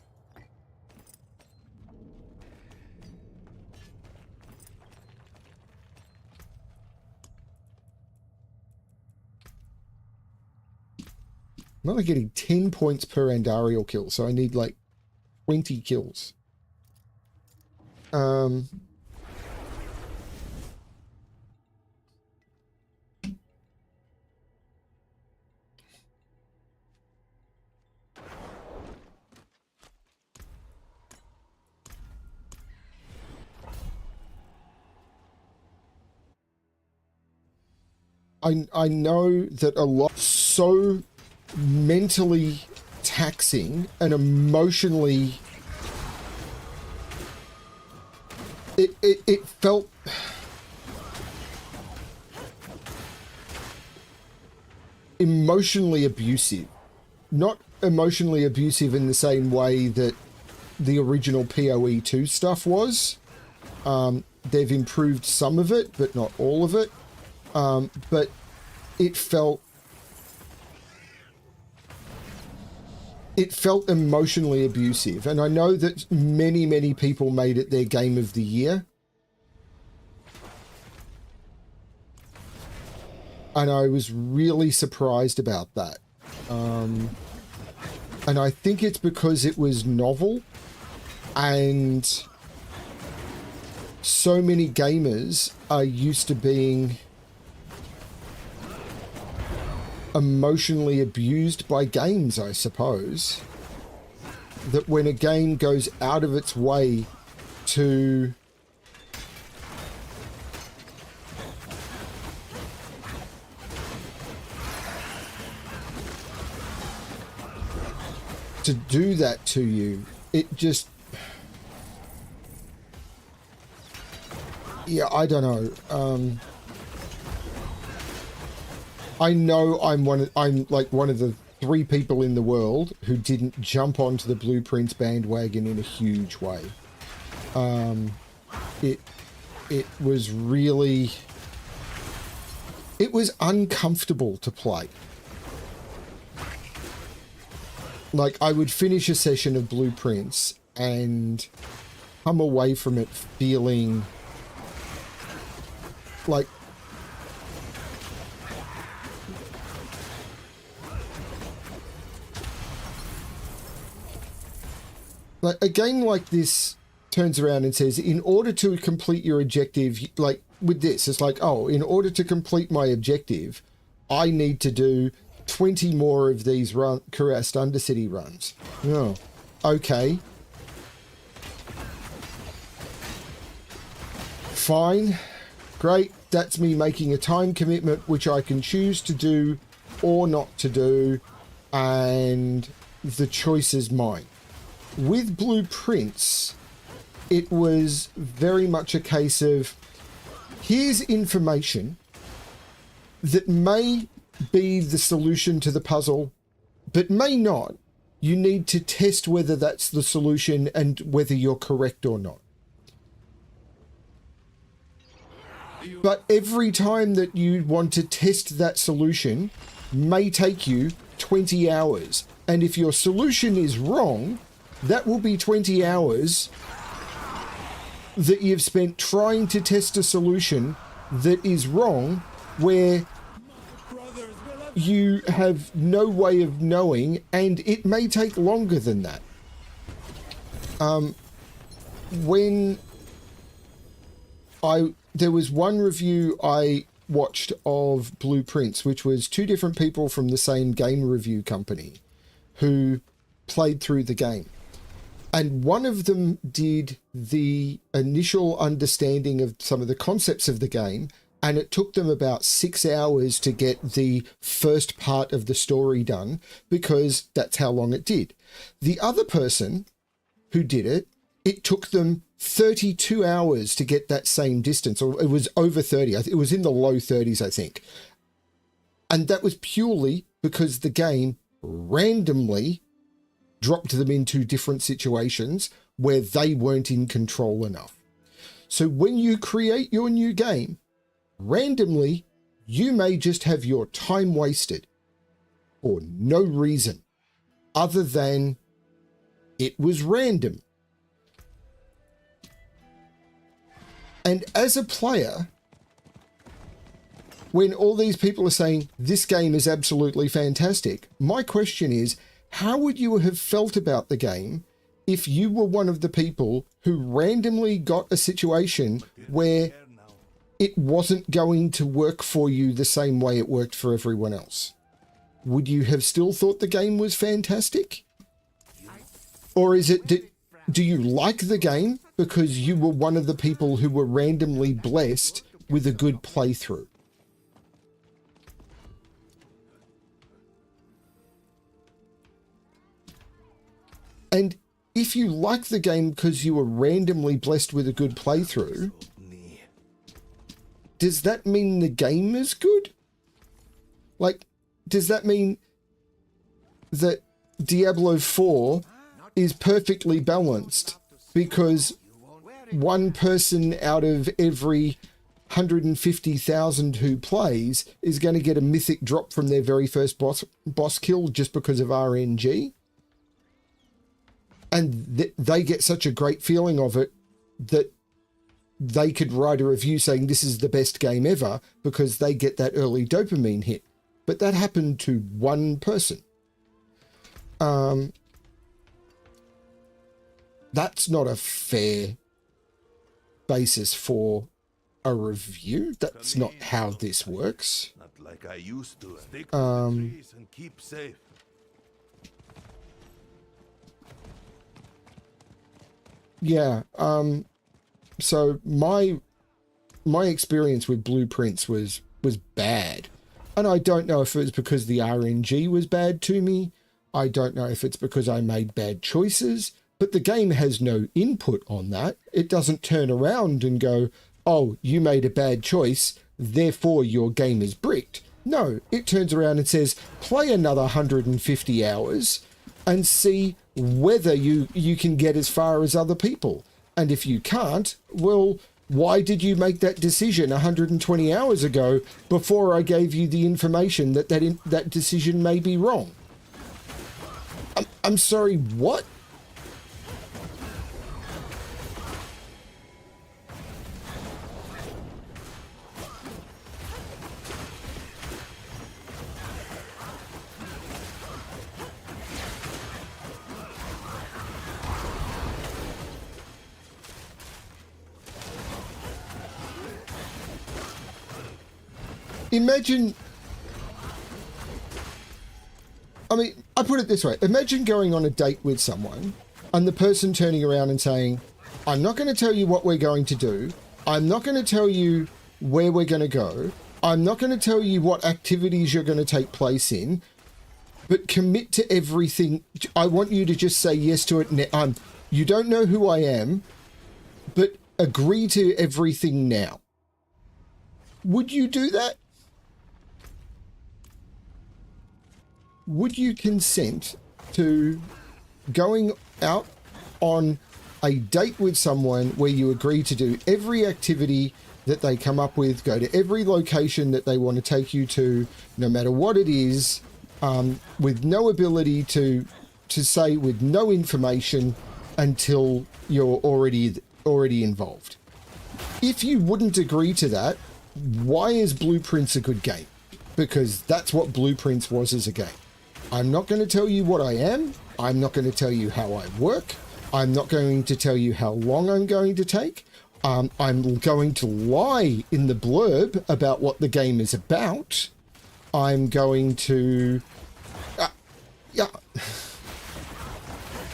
I'm only getting 10 points per Andariel kill, so I need like 20 kills. I know that a lot so mentally taxing and emotionally it felt emotionally abusive. Not emotionally abusive in the same way that the original PoE 2 stuff was. They've improved some of it, but not all of it. But it felt emotionally abusive. And I know that many people made it their game of the year. And I was really surprised about that. And I think it's because it was novel and so many gamers are used to being emotionally abused by games, I suppose, that when a game goes out of its way to do that to you, it just, yeah, I don't know. I know I'm like one of the 3 people in the world who didn't jump onto the Blueprints bandwagon in a huge way. It was really, it was uncomfortable to play. Like, I would finish a session of Blueprints and come away from it feeling like a game like this turns around and says, in order to complete your objective, like with this, it's like, oh, in order to complete my objective, I need to do 20 more of these Cuirassed Undercity runs. Oh, okay. Fine. Great. That's me making a time commitment, which I can choose to do or not to do, and the choice is mine. With Blueprints, it was very much a case of, here's information that may be the solution to the puzzle, but may not. You need to test whether that's the solution and whether you're correct or not. But every time that you want to test that solution may take you 20 hours. And if your solution is wrong, that will be 20 hours that you've spent trying to test a solution that is wrong, where you have no way of knowing, and it may take longer than that. There was one review I watched of Blueprints, which was 2 different people from the same game review company who played through the game. And one of them did the initial understanding of some of the concepts of the game, and it took them about 6 hours to get the first part of the story done, because that's how long it did. The other person who did it, it took them 32 hours to get that same distance, or it was over 30. It was in the low 30s, I think. And that was purely because the game randomly dropped them into different situations where they weren't in control enough. So when you create your new game, randomly, you may just have your time wasted for no reason other than it was random. And as a player, when all these people are saying this game is absolutely fantastic, my question is, how would you have felt about the game if you were one of the people who randomly got a situation where it wasn't going to work for you the same way it worked for everyone else? Would you have still thought the game was fantastic? Or is it, do you like the game because you were one of the people who were randomly blessed with a good playthrough? And if you like the game because you were randomly blessed with a good playthrough, does that mean the game is good? Like, does that mean that Diablo 4 is perfectly balanced because one person out of every 150,000 who plays is going to get a mythic drop from their very first boss kill just because of RNG? And they get such a great feeling of it that they could write a review saying this is the best game ever because they get that early dopamine hit. But that happened to one person. That's not a fair basis for a review. That's not how this works. Not like I used to. Stick to the trees and keep safe. Yeah, so my experience with Blueprints was bad. And I don't know if it's because the RNG was bad to me. I don't know if it's because I made bad choices, but the game has no input on that. It doesn't turn around and go, oh, you made a bad choice, therefore your game is bricked. No, it turns around and says, play another 150 hours and see whether you can get as far as other people. And if you can't, well, why did you make that decision 120 hours ago before I gave you the information that decision may be wrong? I'm sorry, what? Imagine, I mean, I put it this way. Imagine going on a date with someone and the person turning around and saying, I'm not going to tell you what we're going to do. I'm not going to tell you where we're going to go. I'm not going to tell you what activities you're going to take place in, but commit to everything. I want you to just say yes to it. You don't know who I am, but agree to everything now. Would you do that? Would you consent to going out on a date with someone where you agree to do every activity that they come up with, go to every location that they want to take you to, no matter what it is, with no ability to say, with no information until you're already involved? If you wouldn't agree to that, why is Blueprints a good game? Because that's what Blueprints was as a game. I'm not going to tell you what I am. I'm not going to tell you how I work. I'm not going to tell you how long I'm going to take. I'm going to lie in the blurb about what the game is about. I'm going to... yeah.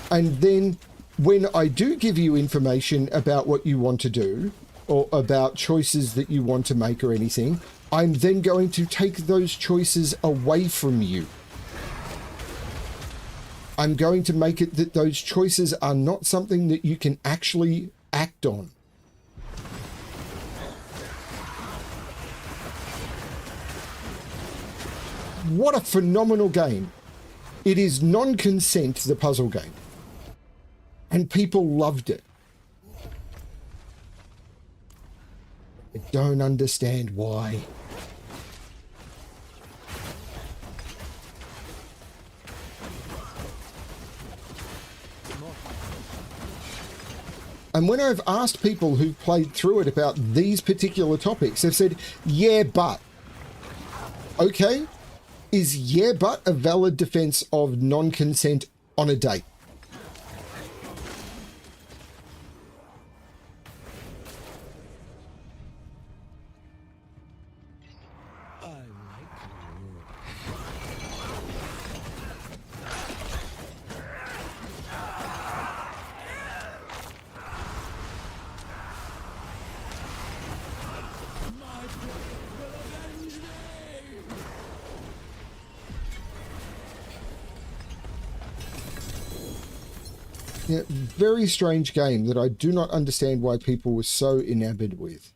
And then when I do give you information about what you want to do, or about choices that you want to make or anything, I'm then going to take those choices away from you. I'm going to make it that those choices are not something that you can actually act on. What a phenomenal game. It is non-consent, the puzzle game. And people loved it. I don't understand why. And when I've asked people who've played through it about these particular topics, they've said, yeah, but Okay. Is yeah, but a valid defense of non-consent on a date? I like your Yeah, very strange game that I do not understand why people were so enamored with.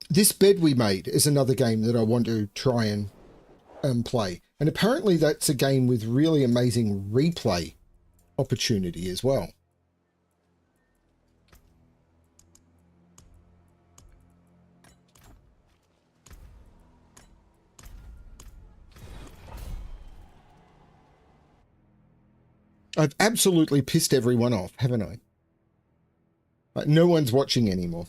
This Bed We Made is another game that I want to try and play. And apparently that's a game with really amazing replay opportunity as well. I've absolutely pissed everyone off, haven't I? Like, no one's watching anymore.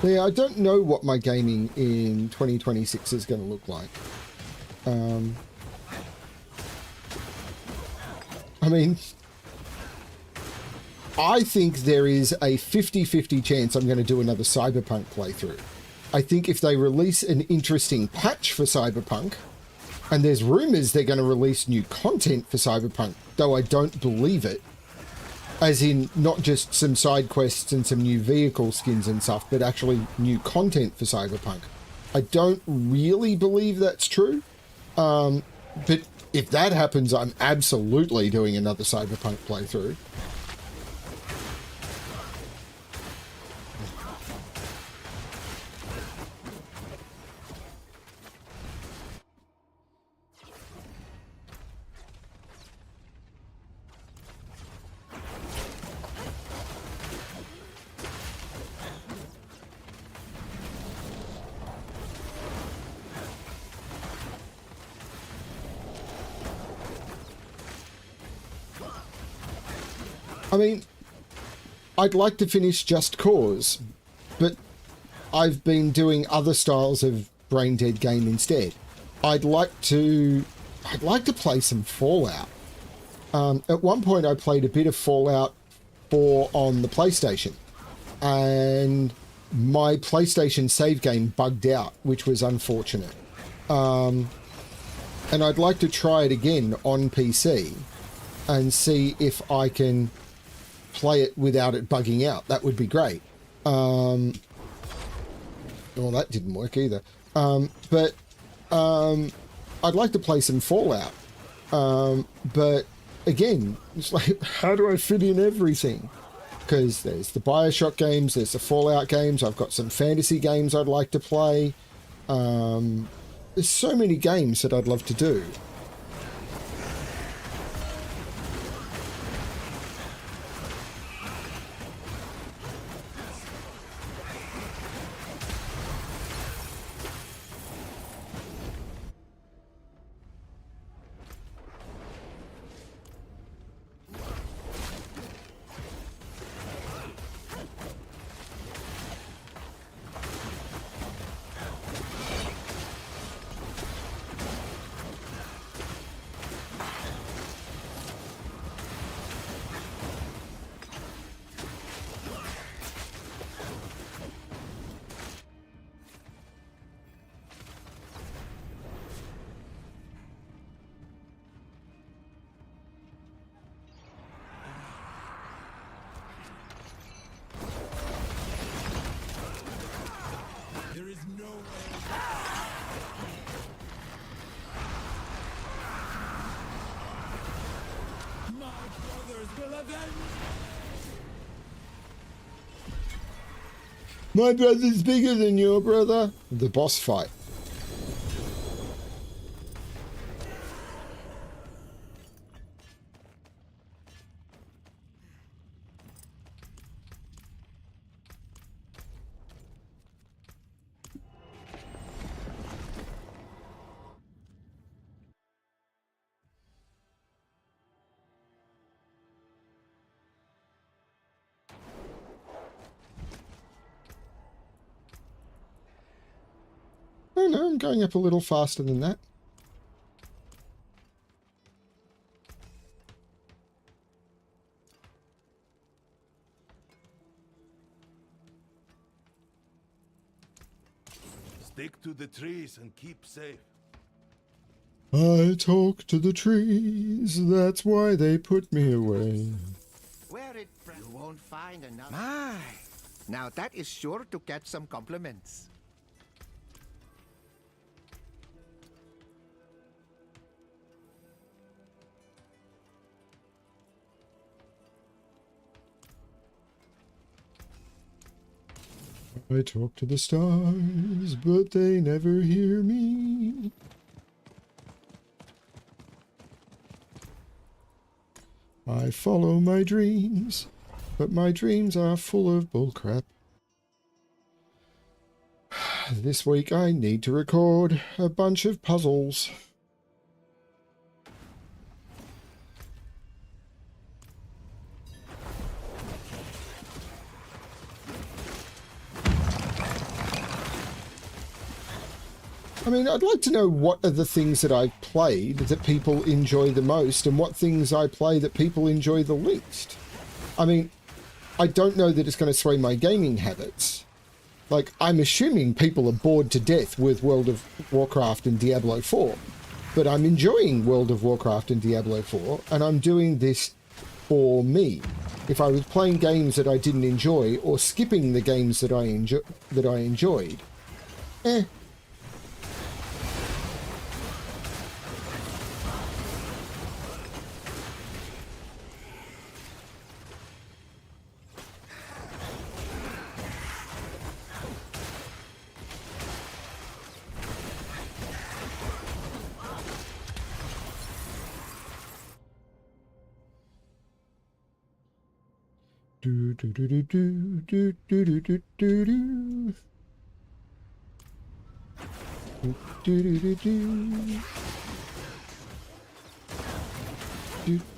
Yeah, I don't know what my gaming in 2026 is going to look like. I mean, I think there is a 50-50 chance I'm going to do another Cyberpunk playthrough. I think if they release an interesting patch for Cyberpunk, and there's rumors they're going to release new content for Cyberpunk, though I don't believe it, as in not just some side quests and some new vehicle skins and stuff, but actually new content for Cyberpunk. I don't really believe that's true. But if that happens, I'm absolutely doing another Cyberpunk playthrough. I mean, I'd like to finish Just Cause, but I've been doing other styles of brain dead game instead. I'd like to play some Fallout. At one point I played a bit of Fallout 4 on the PlayStation, and my PlayStation save game bugged out, which was unfortunate. And I'd like to try it again on PC and see if I can play it without it bugging out. That would be great. Well, that didn't work either. But I'd like to play some Fallout. But again, it's like, how do I fit in everything? Because there's the Bioshock games, there's the Fallout games, I've got some fantasy games I'd like to play. There's so many games that I'd love to do. will avenge. My brother's bigger than your brother. The boss fight. Oh no, I'm going up a little faster than that. Stick to the trees and keep safe. I talk to the trees, that's why they put me away. Wear it, you won't find another. My, now that is sure to catch some compliments. I talk to the stars, but they never hear me. I follow my dreams, but my dreams are full of bullcrap. This week I need to record a bunch of puzzles. I mean, I'd like to know what are the things that I've played that people enjoy the most and what things I play that people enjoy the least. I mean, I don't know that it's going to sway my gaming habits. Like, I'm assuming people are bored to death with World of Warcraft and Diablo 4. But I'm enjoying World of Warcraft and Diablo 4, and I'm doing this for me. If I was playing games that I didn't enjoy or skipping the games that I enjoyed, do do do do do do do do do do do do do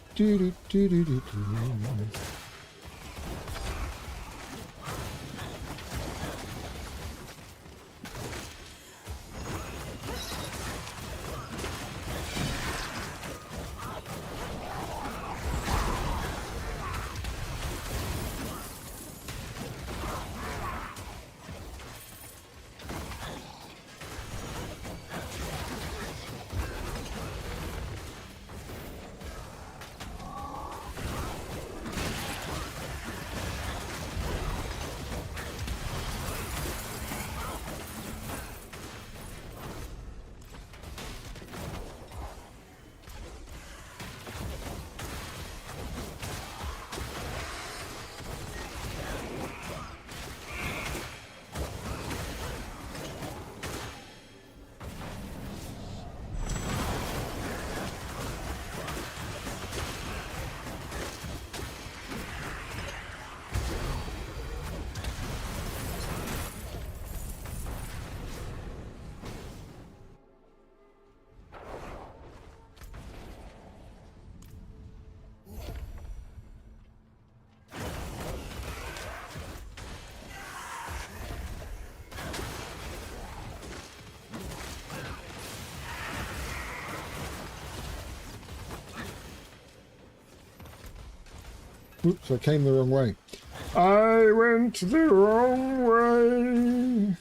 do do do do do. Oops, I came the wrong way. I went the wrong way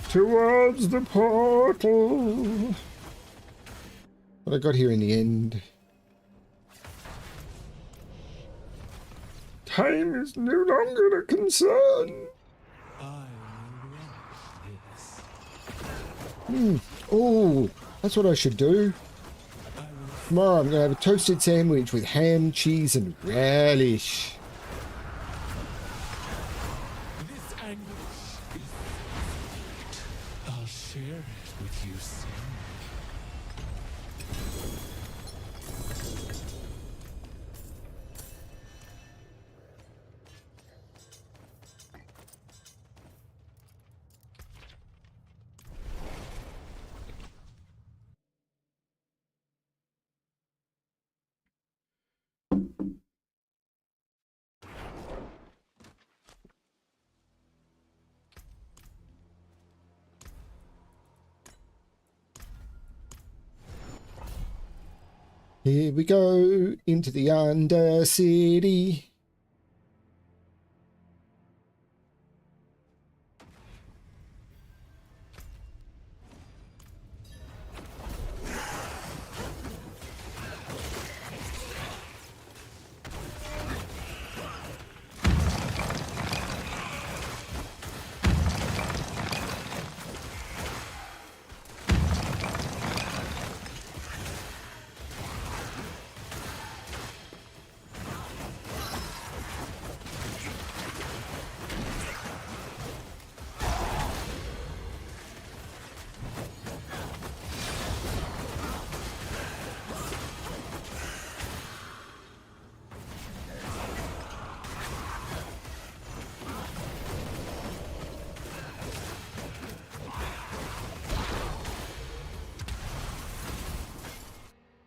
towards the portal. But I got here in the end. Time is no longer a concern. I will watch this. Oh, that's what I should do. Tomorrow I'm going to have a toasted sandwich with ham, cheese, and relish. This anguish is sweet. I'll share it with you soon. Here we go into the Undercity.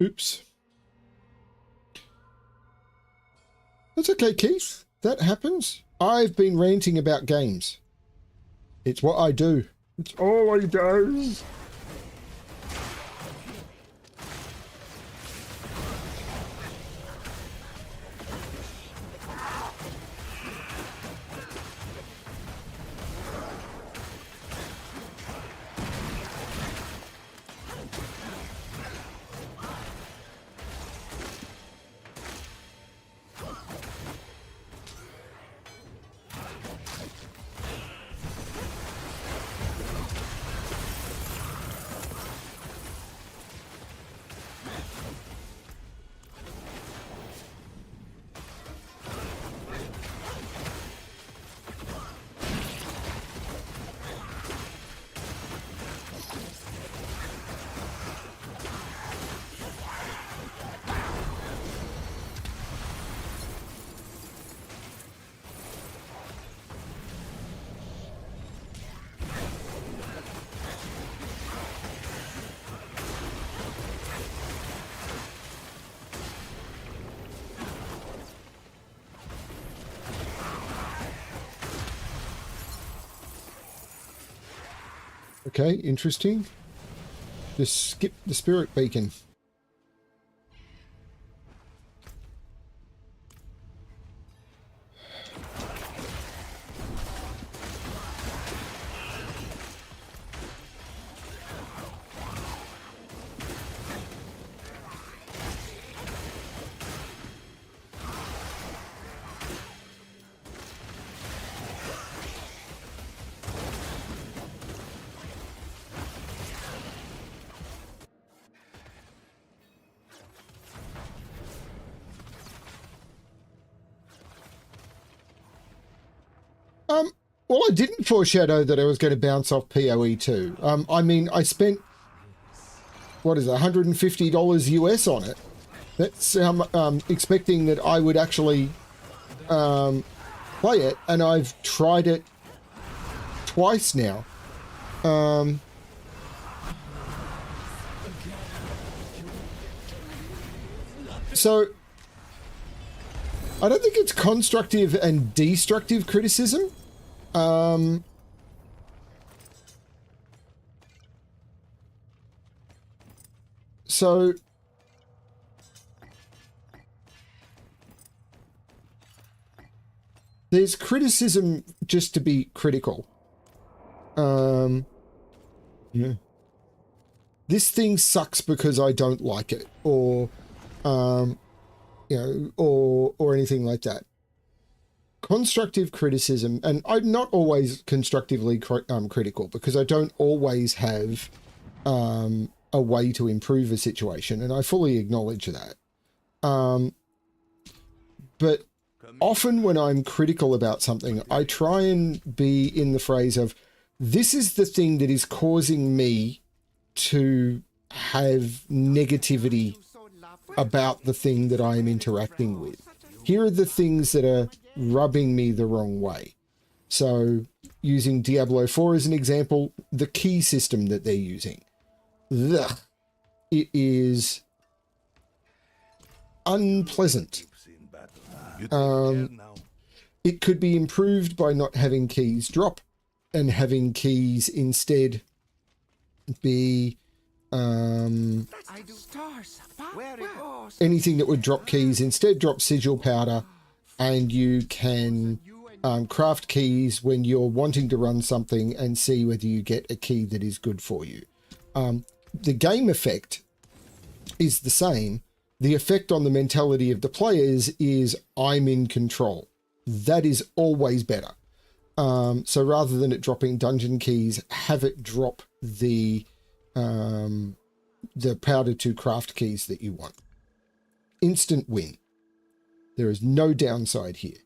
Oops. That's okay, Keith. That happens. I've been ranting about games. It's what I do. It's all I do. Okay, interesting. Just skip the spirit beacon. Well, I didn't foreshadow that I was going to bounce off PoE 2. I mean, I spent, what is it, $150 US on it. That's expecting that I would actually play it, and I've tried it twice now. So, I don't think it's constructive and destructive criticism. So there's criticism just to be critical. Yeah. This thing sucks because I don't like it, or you know, or anything like that. Constructive criticism, and I'm not always constructively critical, because I don't always have a a way to improve a situation, and I fully acknowledge that. But often when I'm critical about something, I try and be in the phrase of, this is the thing that is causing me to have negativity about the thing that I am interacting with. Here are the things that are rubbing me the wrong way. So using Diablo 4 as an example, the key system that they're using. Ugh. It is unpleasant. It could be improved by not having keys drop and having keys instead be anything that would drop keys instead drop sigil powder, and you can craft keys when you're wanting to run something and see whether you get a key that is good for you. The game effect is the same. The effect on the mentality of the players is, I'm in control. That is always better. So rather than it dropping dungeon keys, have it drop the powder to craft keys that you want. Instant win. There is no downside here.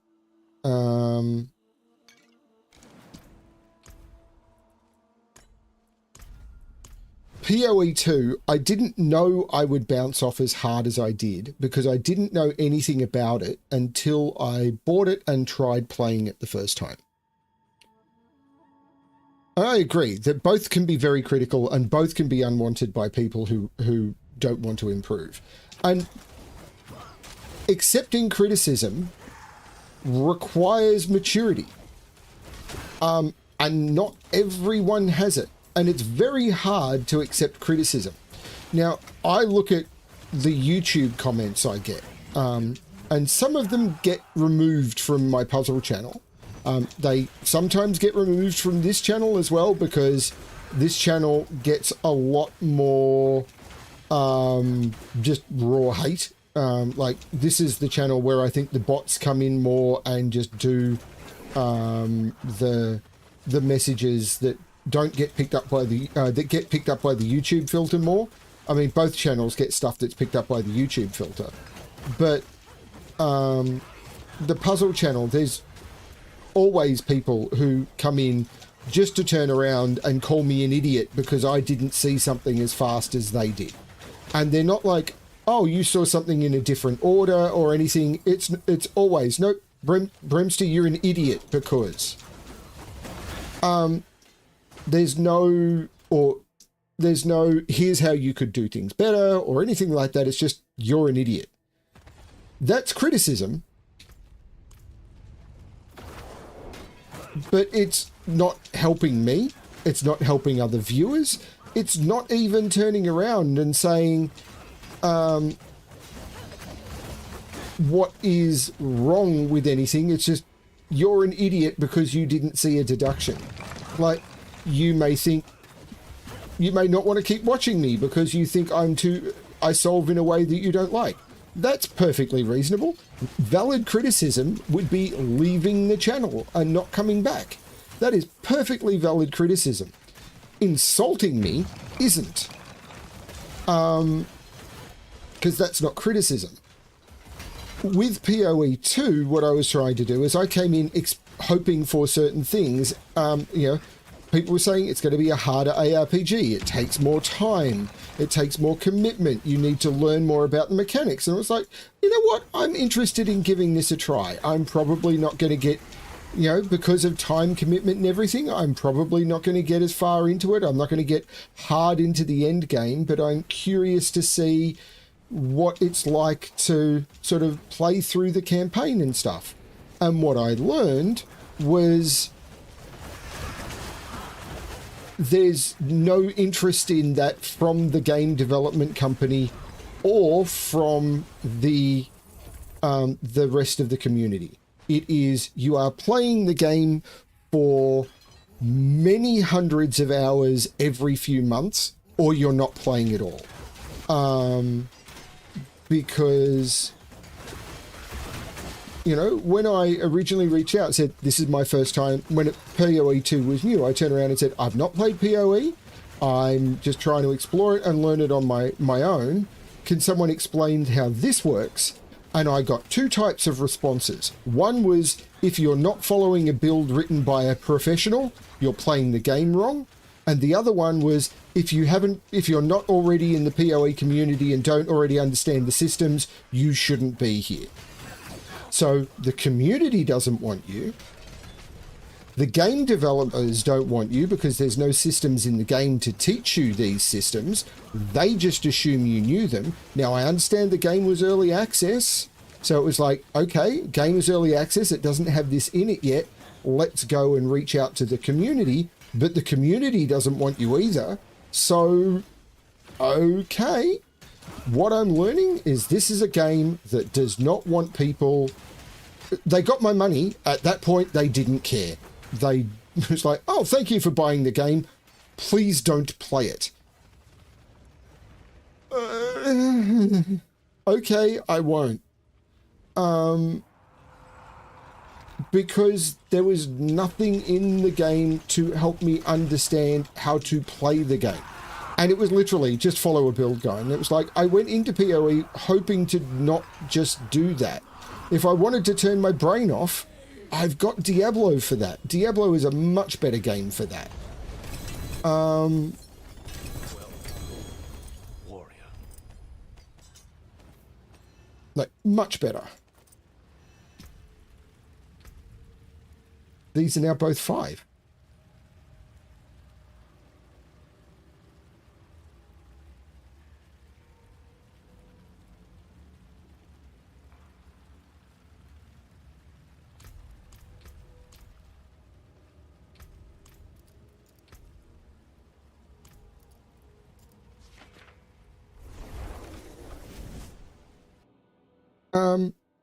PoE 2, I didn't know I would bounce off as hard as I did because I didn't know anything about it until I bought it and tried playing it the first time. I agree that both can be very critical and both can be unwanted by people who don't want to improve. And accepting criticism requires maturity. And not everyone has it. And it's very hard to accept criticism. Now, I look at the YouTube comments I get, and some of them get removed from my puzzle channel. They sometimes get removed from this channel as well, because this channel gets a lot more just raw hate. Like, this is the channel where I think the bots come in more and just do the messages that don't get picked up by the that get picked up by the YouTube filter more. I mean, both channels get stuff that's picked up by the YouTube filter, but the puzzle channel, there's always people who come in just to turn around and call me an idiot because I didn't see something as fast as they did. And they're not like, oh, you saw something in a different order or anything. It's always, no, Brimster, you're an idiot because there's no, here's how you could do things better or anything like that. It's just, you're an idiot. That's criticism, but it's not helping me. It's not helping other viewers. It's not even turning around and saying what is wrong with anything. It's just, you're an idiot because you didn't see a deduction. Like, you may think, you may not want to keep watching me because you think I solve in a way that you don't like. That's perfectly reasonable. Valid criticism would be leaving the channel and not coming back. That is perfectly valid criticism. Insulting me isn't. Because that's not criticism. With PoE 2, what I was trying to do is I came in hoping for certain things. People were saying it's going to be a harder ARPG. It takes more time. It takes more commitment. You need to learn more about the mechanics. And I was like, you know what? I'm interested in giving this a try. I'm probably not going to get, because of time commitment and everything, I'm probably not going to get as far into it. I'm not going to get hard into the end game, but I'm curious to see what it's like to sort of play through the campaign and stuff. And what I learned was there's no interest in that from the game development company or from the rest of the community. It is, you are playing the game for many hundreds of hours every few months, or you're not playing at all. Because, when I originally reached out and said, this is my first time, when PoE 2 was new, I turned around and said, I've not played PoE. I'm just trying to explore it and learn it on my own. Can someone explain how this works? And I got 2 types of responses. One was, if you're not following a build written by a professional, you're playing the game wrong. And the other one was, if you're not already in the PoE community and don't already understand the systems, you shouldn't be here. So the community doesn't want you. The game developers don't want you because there's no systems in the game to teach you these systems. They just assume you knew them. Now, I understand the game was early access. So it was like, okay, game is early access. It doesn't have this in it yet. Let's go and reach out to the community. But the community doesn't want you either. So, okay. What I'm learning is this is a game that does not want people... They got my money. At that point, they didn't care. They was like, oh, thank you for buying the game. Please don't play it. Okay, I won't. Because there was nothing in the game to help me understand how to play the game. And it was literally just follow a build guide. And it was like, I went into PoE hoping to not just do that. If I wanted to turn my brain off, I've got Diablo for that. Diablo is a much better game for that. Warrior. Like, much better. These are now both 5.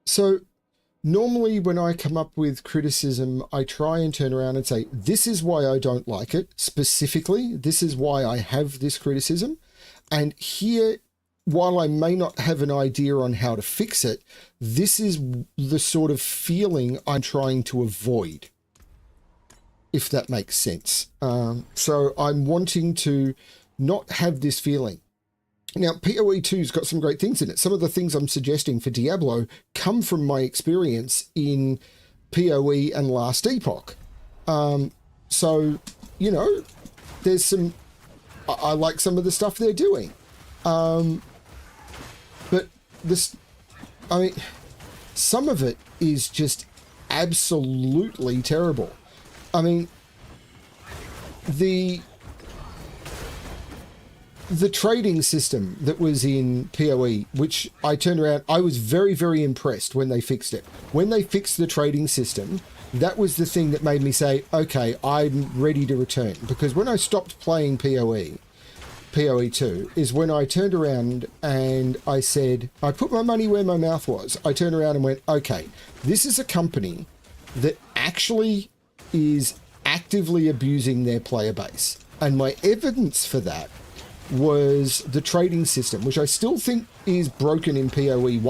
So normally when I come up with criticism, I try and turn around and say, this is why I don't like it. Specifically, this is why I have this criticism. And here, while I may not have an idea on how to fix it, this is the sort of feeling I'm trying to avoid, if that makes sense. So I'm wanting to not have this feeling. Now, PoE 2's got some great things in it. Some of the things I'm suggesting for Diablo come from my experience in PoE and Last Epoch. So, you know, there's some... I like some of the stuff they're doing. But this... I mean, some of it is just absolutely terrible. I mean, the trading system that was in PoE, which I turned around, I was very, very impressed when they fixed it. When they fixed the trading system, that was the thing that made me say, okay, I'm ready to return. Because when I stopped playing PoE 2, is when I turned around and I said, I put my money where my mouth was. I turned around and went, okay, this is a company that actually is actively abusing their player base. And my evidence for that was the trading system, which I still think is broken in PoE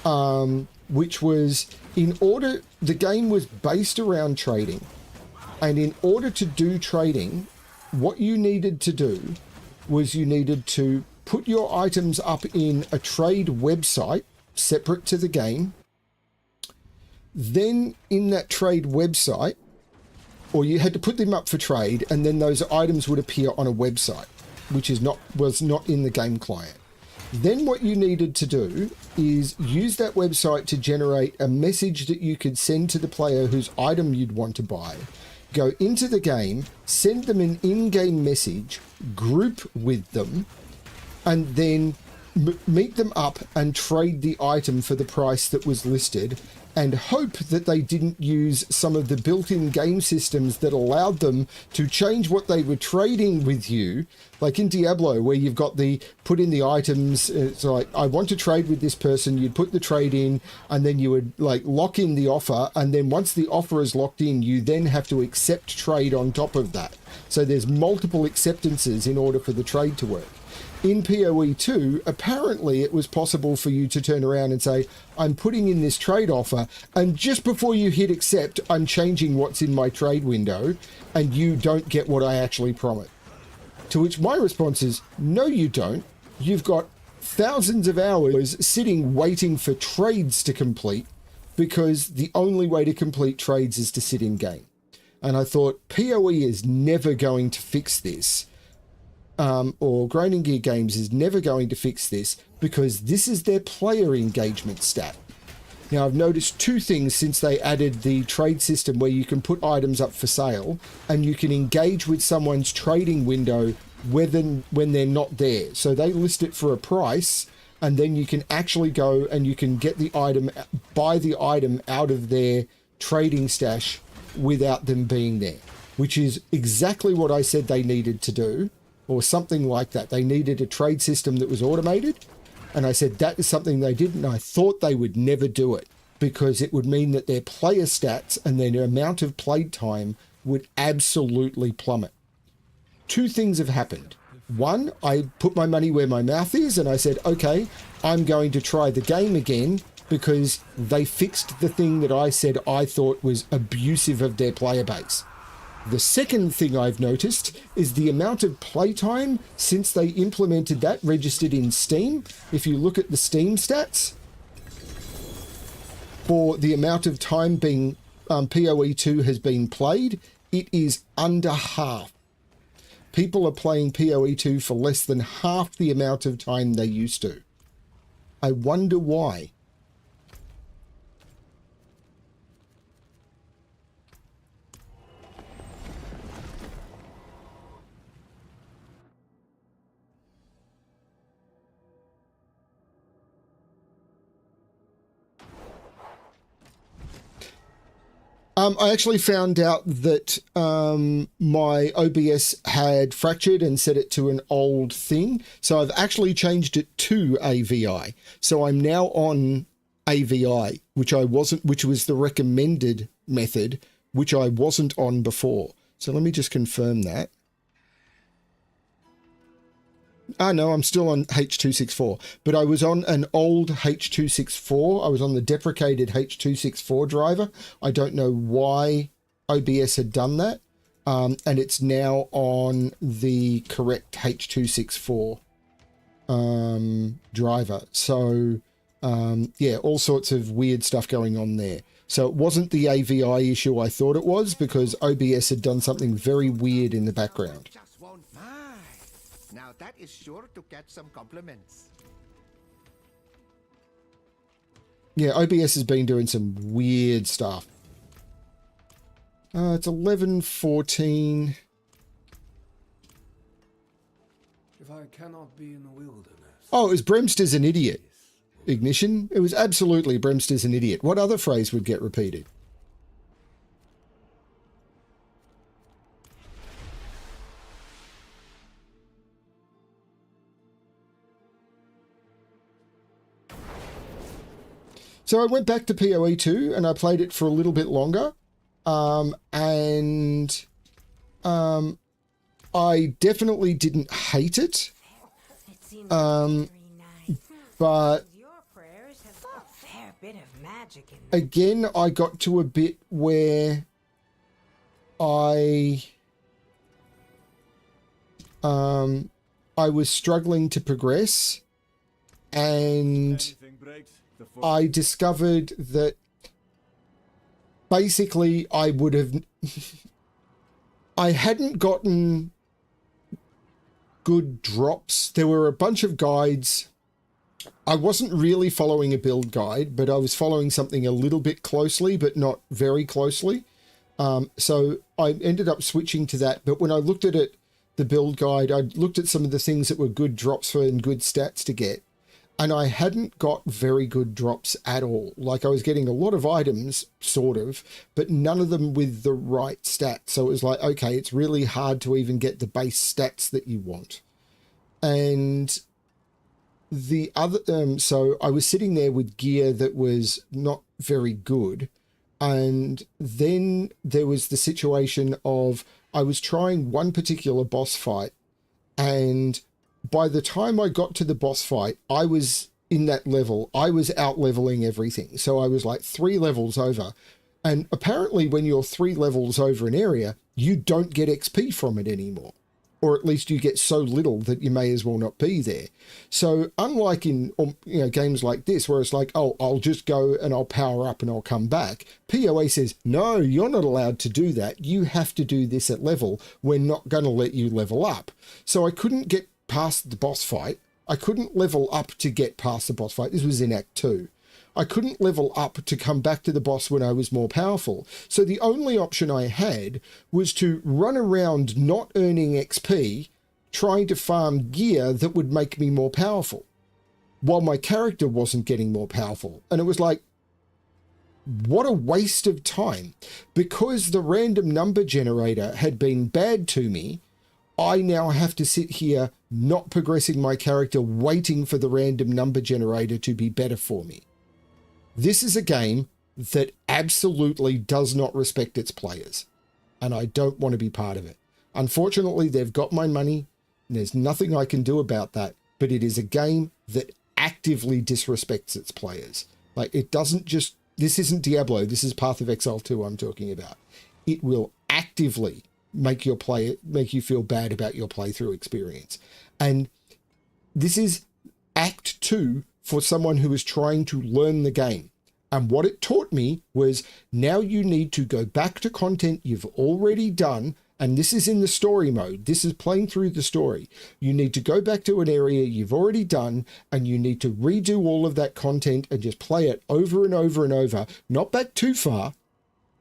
1, which was the game was based around trading. And in order to do trading, what you needed to do was you needed to put your items up in a trade website separate to the game. Then in that trade website, or you had to put them up for trade, and then those items would appear on a website, which was not in the game client. Then what you needed to do is use that website to generate a message that you could send to the player whose item you'd want to buy. Go into the game, send them an in-game message, group with them, and then meet them up and trade the item for the price that was listed, and hope that they didn't use some of the built-in game systems that allowed them to change what they were trading with you. Like in Diablo, where you've got the put in the items, it's like, I want to trade with this person, you'd put the trade in, and then you would like lock in the offer, and then once the offer is locked in, you then have to accept trade on top of that. So there's multiple acceptances in order for the trade to work. In PoE 2, apparently it was possible for you to turn around and say, I'm putting in this trade offer, and just before you hit accept, I'm changing what's in my trade window, and you don't get what I actually promised. To which my response is, no, you don't. You've got thousands of hours sitting waiting for trades to complete, because the only way to complete trades is to sit in game. And I thought, PoE is never going to fix this, or Grinding Gear Games is never going to fix this, because this is their player engagement stat. Now, I've noticed two things since they added the trade system where you can put items up for sale and you can engage with someone's trading window when they're not there. So they list it for a price, and then you can actually go and you can get the item, buy the item out of their trading stash without them being there, which is exactly what I said they needed to do, or something like that. They needed a trade system that was automated. And I said, that is something they did, and I thought they would never do it, because it would mean that their player stats and their amount of play time would absolutely plummet. Two things have happened. One, I put my money where my mouth is, and I said, okay, I'm going to try the game again, because they fixed the thing that I said I thought was abusive of their player base. The second thing I've noticed is the amount of playtime since they implemented that registered in Steam. If you look at the Steam stats, for the amount of time being PoE 2 has been played, it is under half. People are playing PoE 2 for less than half the amount of time they used to. I wonder why. I actually found out that my OBS had fractured and set it to an old thing. So I've actually changed it to AVI. So I'm now on AVI, which was the recommended method, which I wasn't on before. So let me just confirm that. No, I'm still on H.264, but I was on an old H.264. I was on the deprecated H.264 driver. I don't know why OBS had done that. And it's now on the correct H.264 driver. So, yeah, all sorts of weird stuff going on there. So it wasn't the AVI issue I thought it was, because OBS had done something very weird in the background. Now that is sure to catch some compliments. Yeah, OBS has been doing some weird stuff. It's 11:14. If I cannot be in the wilderness. Oh, it was Bremster's an idiot. Ignition? It was absolutely Bremster's an idiot. What other phrase would get repeated? So I went back to PoE 2 and I played it for a little bit longer. I definitely didn't hate it. But again, I got to a bit where I was struggling to progress, and I discovered that basically I hadn't gotten good drops. There were a bunch of guides. I wasn't really following a build guide, but I was following something a little bit closely, but not very closely. So I ended up switching to that. But when I looked at it, the build guide, I looked at some of the things that were good drops for and good stats to get. And I hadn't got very good drops at all. Like, I was getting a lot of items, sort of, but none of them with the right stats. So it was like, okay, it's really hard to even get the base stats that you want. And the other, so I was sitting there with gear that was not very good. And then there was the situation of, I was trying one particular boss fight, and by the time I got to the boss fight, I was in that level. I was out leveling everything. So I was like 3 levels over. And apparently when you're 3 levels over an area, you don't get XP from it anymore. or at least you get so little that you may as well not be there. So unlike in games like this where it's like, oh, I'll just go and I'll power up and I'll come back, PoE says, no, you're not allowed to do that. You have to do this at level. We're not going to let you level up. So I couldn't get past the boss fight. I couldn't level up to get past the boss fight. This was in Act 2. I couldn't level up to come back to the boss when I was more powerful. So the only option I had was to run around not earning XP, trying to farm gear that would make me more powerful, while my character wasn't getting more powerful. And it was like, what a waste of time. Because the random number generator had been bad to me, I now have to sit here not progressing my character, waiting for the random number generator to be better for me. This is a game that absolutely does not respect its players, and I don't want to be part of it. Unfortunately, they've got my money, and there's nothing I can do about that, but it is a game that actively disrespects its players. Like, it doesn't just... This isn't Diablo, this is Path of Exile 2 I'm talking about. It will actively make you feel bad about your playthrough experience. And this is Act 2 for someone who is trying to learn the game. And what it taught me was, now you need to go back to content you've already done, and this is in the story mode. This is playing through the story. You need to go back to an area you've already done, and you need to redo all of that content and just play it over and over and over, not back too far,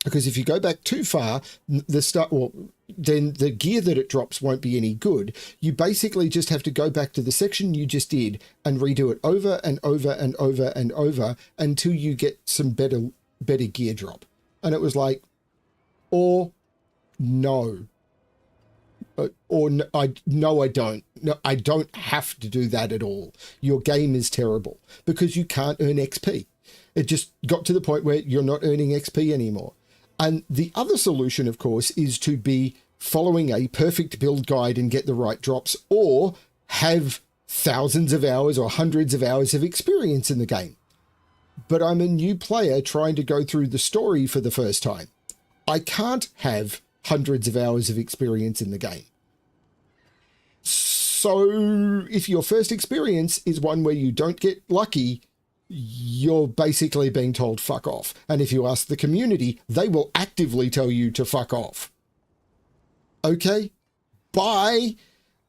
because if you go back too far, then the gear that it drops won't be any good. You basically just have to go back to the section you just did and redo it over and over and over and over until you get some better gear drop. And it was like, or no. I don't. No, I don't have to do that at all. Your game is terrible because you can't earn XP. It just got to the point where you're not earning XP anymore. And the other solution, of course, is to be following a perfect build guide and get the right drops, or have thousands of hours or hundreds of hours of experience in the game. But I'm a new player trying to go through the story for the first time. I can't have hundreds of hours of experience in the game. So if your first experience is one where you don't get lucky, you're basically being told fuck off. And if you ask the community, they will actively tell you to fuck off. Okay, bye.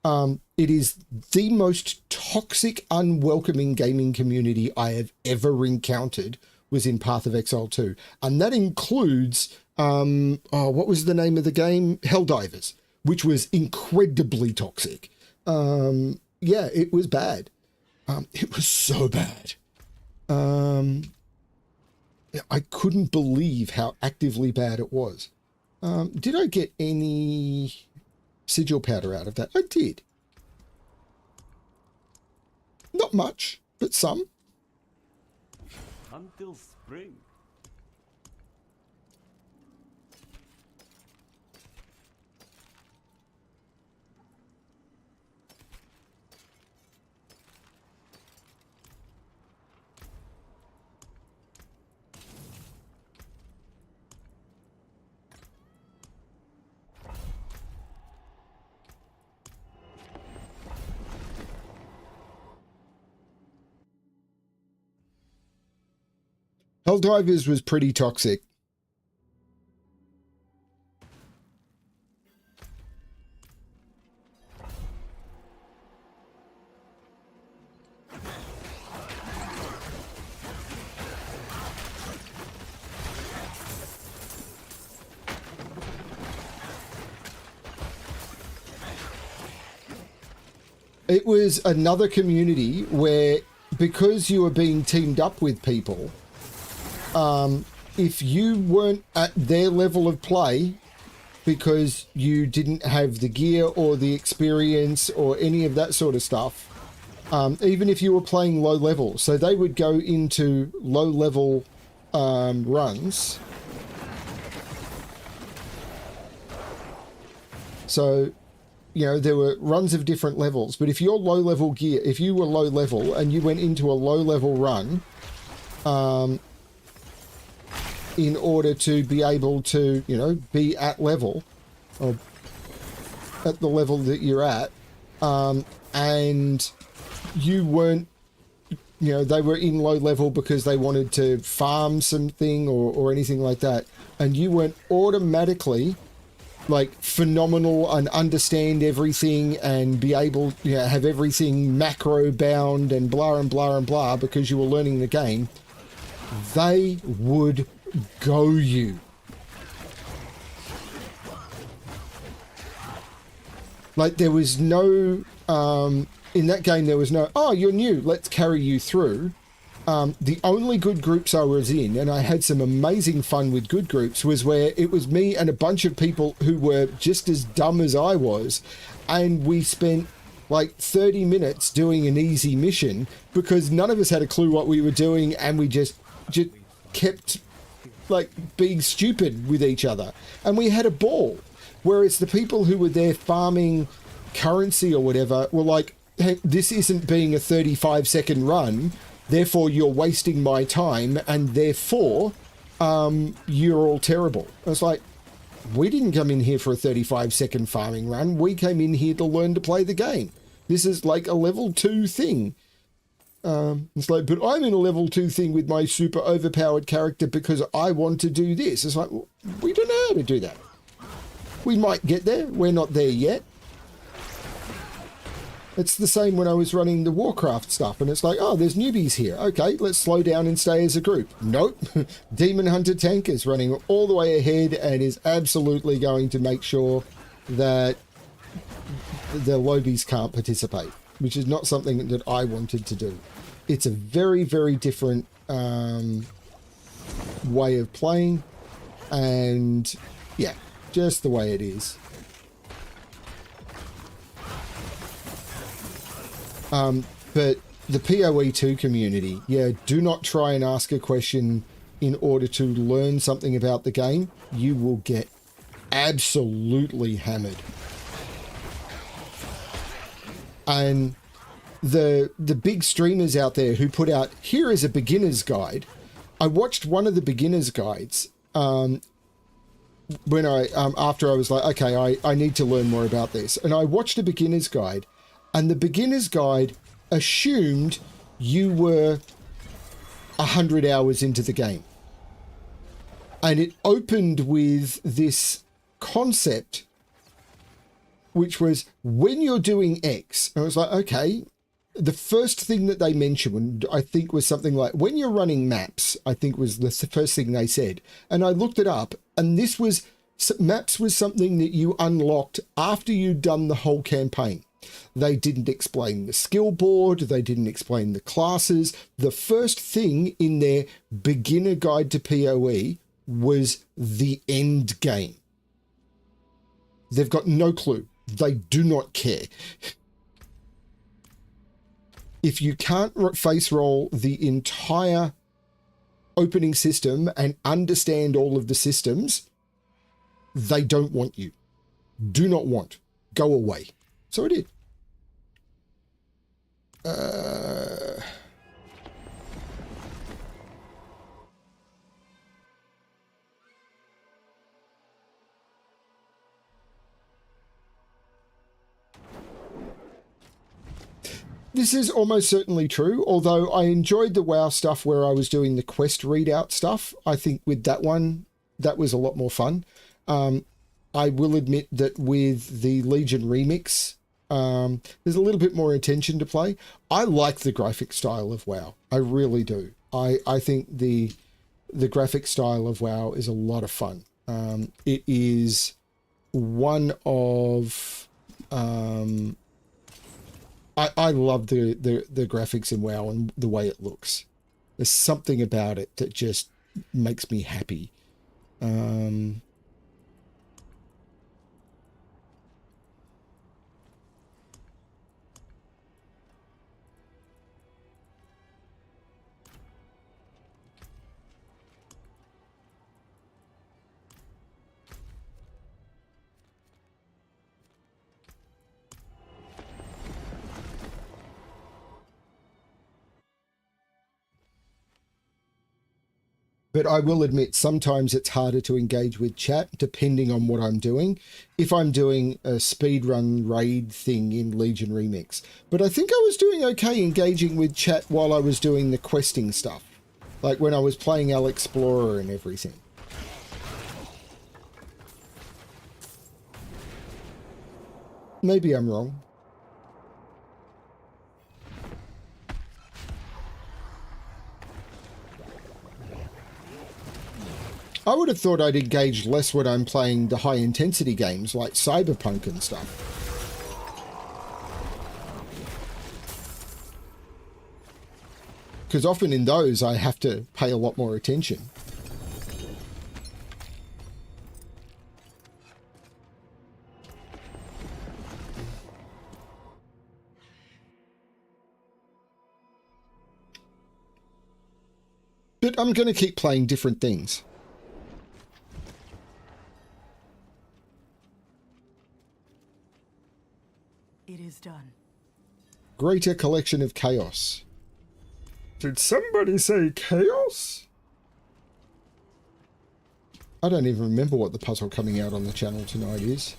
It is the most toxic, unwelcoming gaming community I have ever encountered was in Path of Exile 2. And that includes, what was the name of the game? Helldivers, which was incredibly toxic. Yeah, it was bad. It was so bad. I couldn't believe how actively bad it was. Did I get any sigil powder out of that? I did. Not much, but some. Until spring. Helldivers was pretty toxic. It was another community where, because you were being teamed up with people, if you weren't at their level of play because you didn't have the gear or the experience or any of that sort of stuff, even if you were playing low level, so they would go into low level runs. So, you know, there were runs of different levels, but if you're low level gear, if you were low level and you went into a low level run, in order to be able to, you know, be at level, or at the level that you're at, and you weren't, they were in low level because they wanted to farm something or anything like that, and you weren't automatically like phenomenal and understand everything and be able, have everything macro bound and blah and blah and blah because you were learning the game, they would go you. Like there was no, in that game there was no, oh, you're new, let's carry you through. The only good groups I was in, and I had some amazing fun with good groups, was where it was me and a bunch of people who were just as dumb as I was, and we spent like 30 minutes doing an easy mission because none of us had a clue what we were doing, and we just kept like being stupid with each other, and we had a ball. Whereas the people who were there farming currency or whatever were like, hey, this isn't being a 35-second run, therefore you're wasting my time, and therefore you're all terrible. I was like, we didn't come in here for a 35-second farming run. We came in here to learn to play the game. This is like a level 2 thing. It's like, but I'm in a level 2 thing with my super overpowered character because I want to do this. It's like, well, we don't know how to do that. We might get there. We're not there yet. It's the same when I was running the Warcraft stuff, and it's like, oh, there's newbies here. Okay, let's slow down and stay as a group. Nope. Demon Hunter Tank is running all the way ahead and is absolutely going to make sure that the lobies can't participate, which is not something that I wanted to do. It's a very, very different way of playing, and yeah, just the way it is. But the PoE2 community, do not try and ask a question in order to learn something about the game. You will get absolutely hammered. And the big streamers out there who put out, here is a beginner's guide. I watched one of the beginner's guides when I after I was like, okay, I need to learn more about this. And I watched a beginner's guide, and the beginner's guide assumed you were 100 hours into the game. And it opened with this concept, which was when you're doing X. I was like, okay, the first thing that they mentioned, I think, was something like when you're running maps, I think was the first thing they said. And I looked it up, and this was, maps was something that you unlocked after you'd done the whole campaign. They didn't explain the skill board. They didn't explain the classes. The first thing in their beginner guide to PoE was the end game. They've got no clue. They do not care. If you can't face roll the entire opening system and understand all of the systems, they don't want you. Do not want. Go away. So I did. This is almost certainly true, although I enjoyed the WoW stuff where I was doing the quest readout stuff. I think with that one, that was a lot more fun. I will admit that with the Legion remix, there's a little bit more attention to play. I like the graphic style of WoW. I really do. I think the graphic style of WoW is a lot of fun. It is one of... I love the graphics in WoW and the way it looks. There's something about it that just makes me happy. But I will admit, sometimes it's harder to engage with chat depending on what I'm doing. If I'm doing a speedrun raid thing in Legion Remix. But I think I was doing okay engaging with chat while I was doing the questing stuff. Like when I was playing Al Explorer and everything. Maybe I'm wrong. I would have thought I'd engage less when I'm playing the high-intensity games like Cyberpunk and stuff. Because often in those, I have to pay a lot more attention. But I'm going to keep playing different things. It is done. Greater collection of chaos. Did somebody say chaos? I don't even remember what the puzzle coming out on the channel tonight is.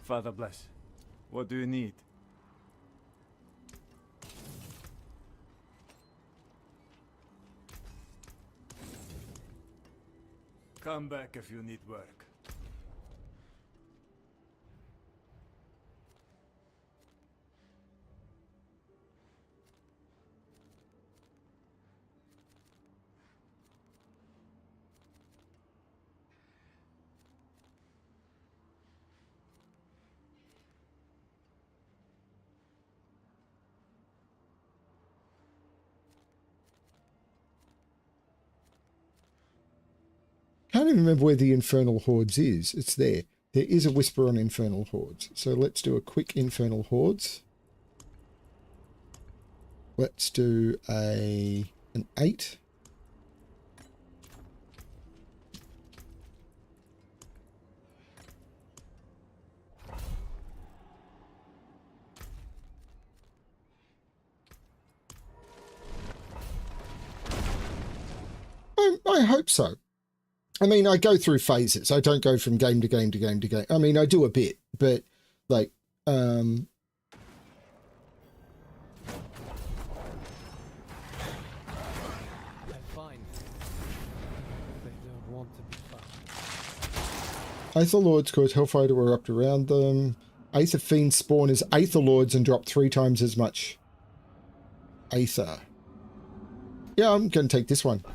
Father bless. What do you need? Come back if you need work. Can't even remember where the Infernal Hordes is. It's there. There is a whisper on Infernal Hordes. So let's do a quick Infernal Hordes. Let's do an 8. I hope so. I mean, I go through phases. I don't go from game to game to game to game. I mean, I do a bit, but like, I'm fine. They don't want to be found. Aether Lords cause Hellfire to erupt around them. Aether Fiends spawn as Aether Lords and drop 3 times as much Aether. Yeah, I'm going to take this one.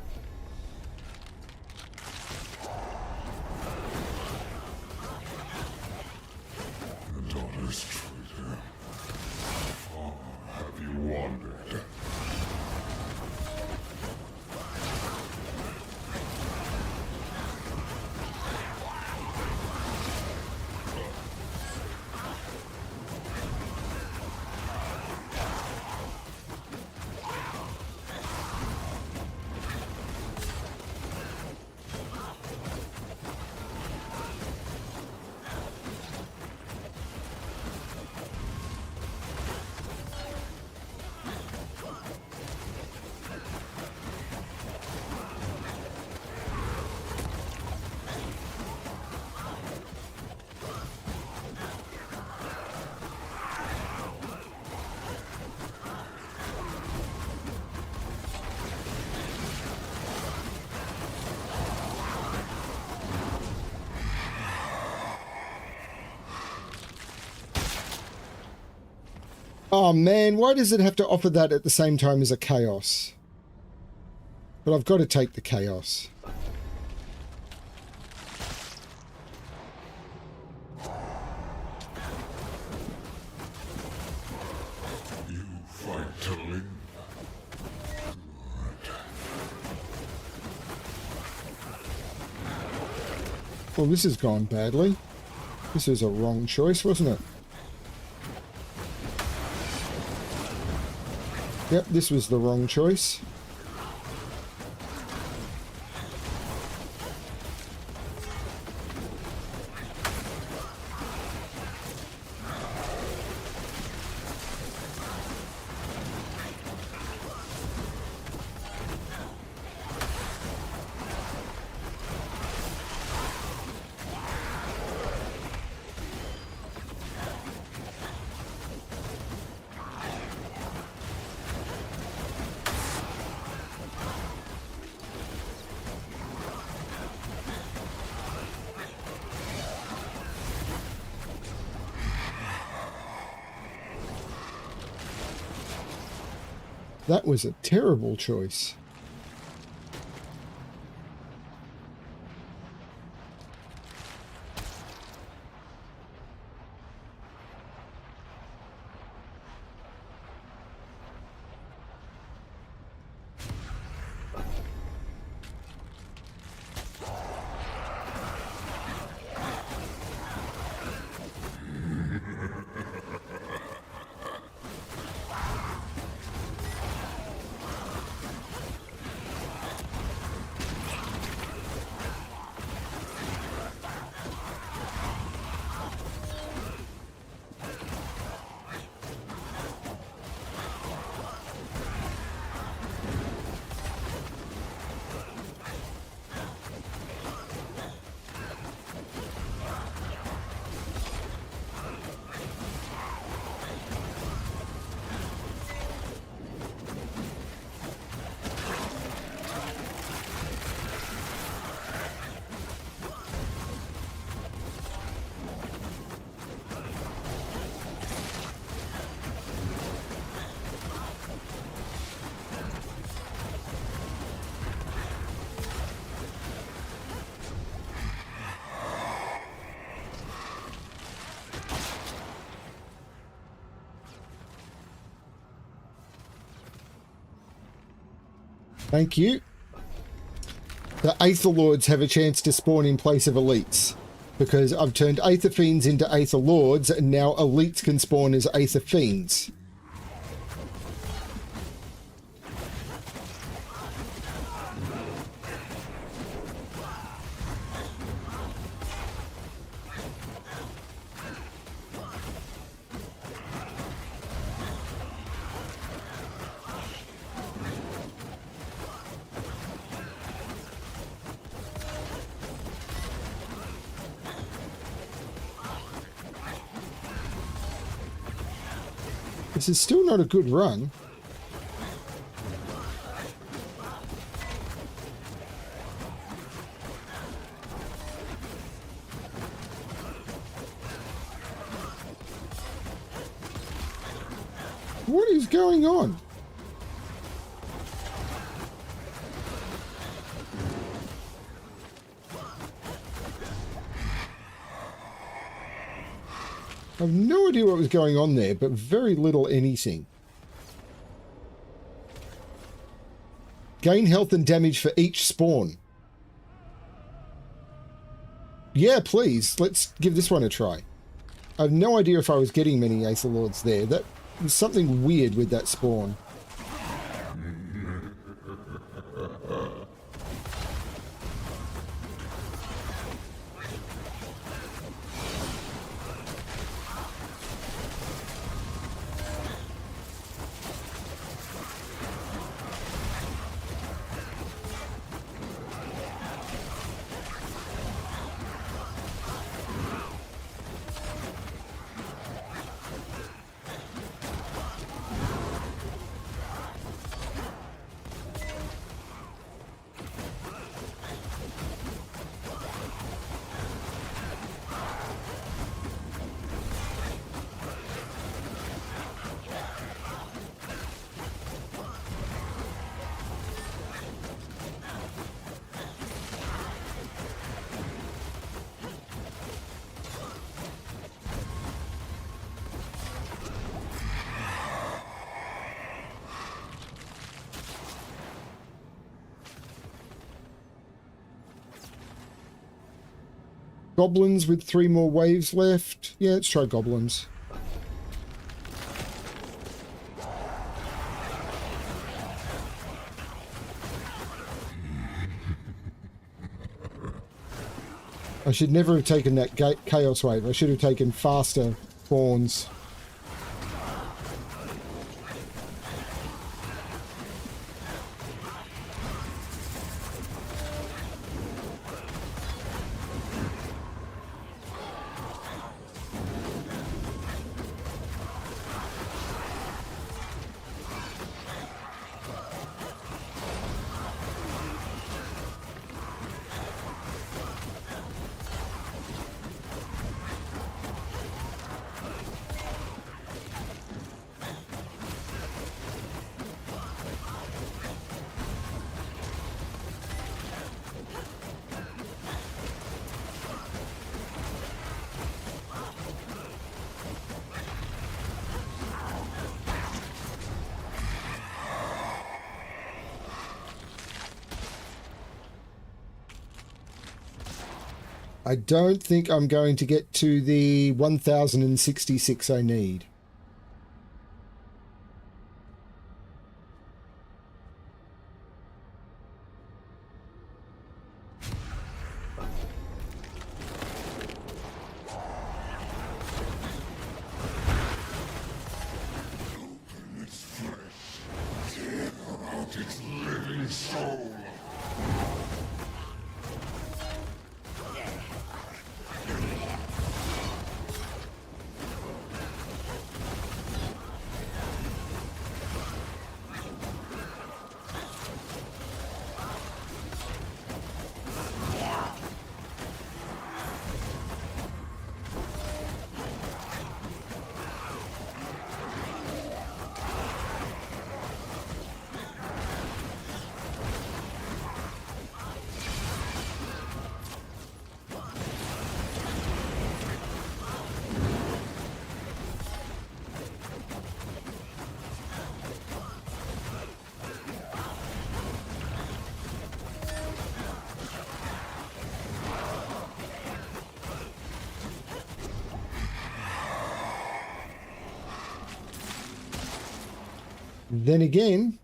Oh man, why does it have to offer that at the same time as a chaos? But I've got to take the chaos. You fight to live. Well, this has gone badly. This is a wrong choice, wasn't it? Yep, this was the wrong choice. That was a terrible choice. Thank you. The Aether Lords have a chance to spawn in place of Elites, because I've turned Aether Fiends into Aether Lords, and now Elites can spawn as Aether Fiends. This is still not a good run. What is going on? I have no idea what was going on there, but very little anything. Gain health and damage for each spawn. Yeah, please. Let's give this one a try. I have no idea if I was getting many Aether Lords there. That was something weird with that spawn. Goblins with 3 more waves left. Yeah, let's try goblins. I should never have taken that Chaos Wave. I should have taken faster spawns. I don't think I'm going to get to the 1066 I need. Then again,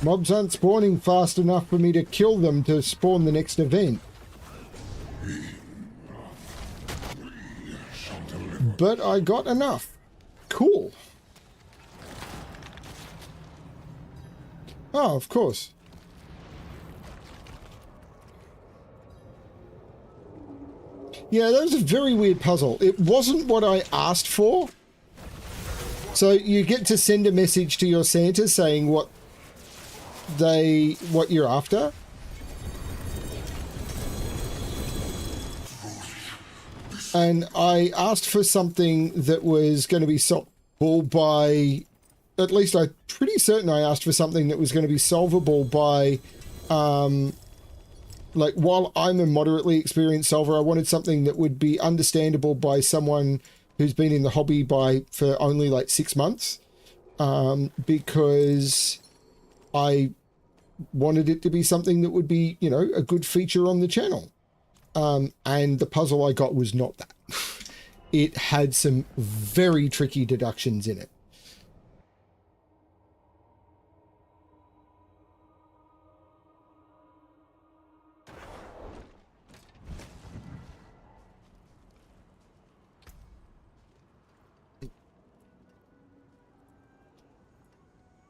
mobs aren't spawning fast enough for me to kill them to spawn the next event. But I got enough. Cool. Oh, of course. Yeah, that was a very weird puzzle. It wasn't what I asked for. So you get to send a message to your Santa saying what you're after. And I asked for something that was going to be solvable by, at least I'm pretty certain I asked for something that was going to be solvable by, like, while I'm a moderately experienced solver, I wanted something that would be understandable by someone who's been in the hobby for only like 6 months, because I wanted it to be something that would be, you know, a good feature on the channel. And the puzzle I got was not that. It had some very tricky deductions in it.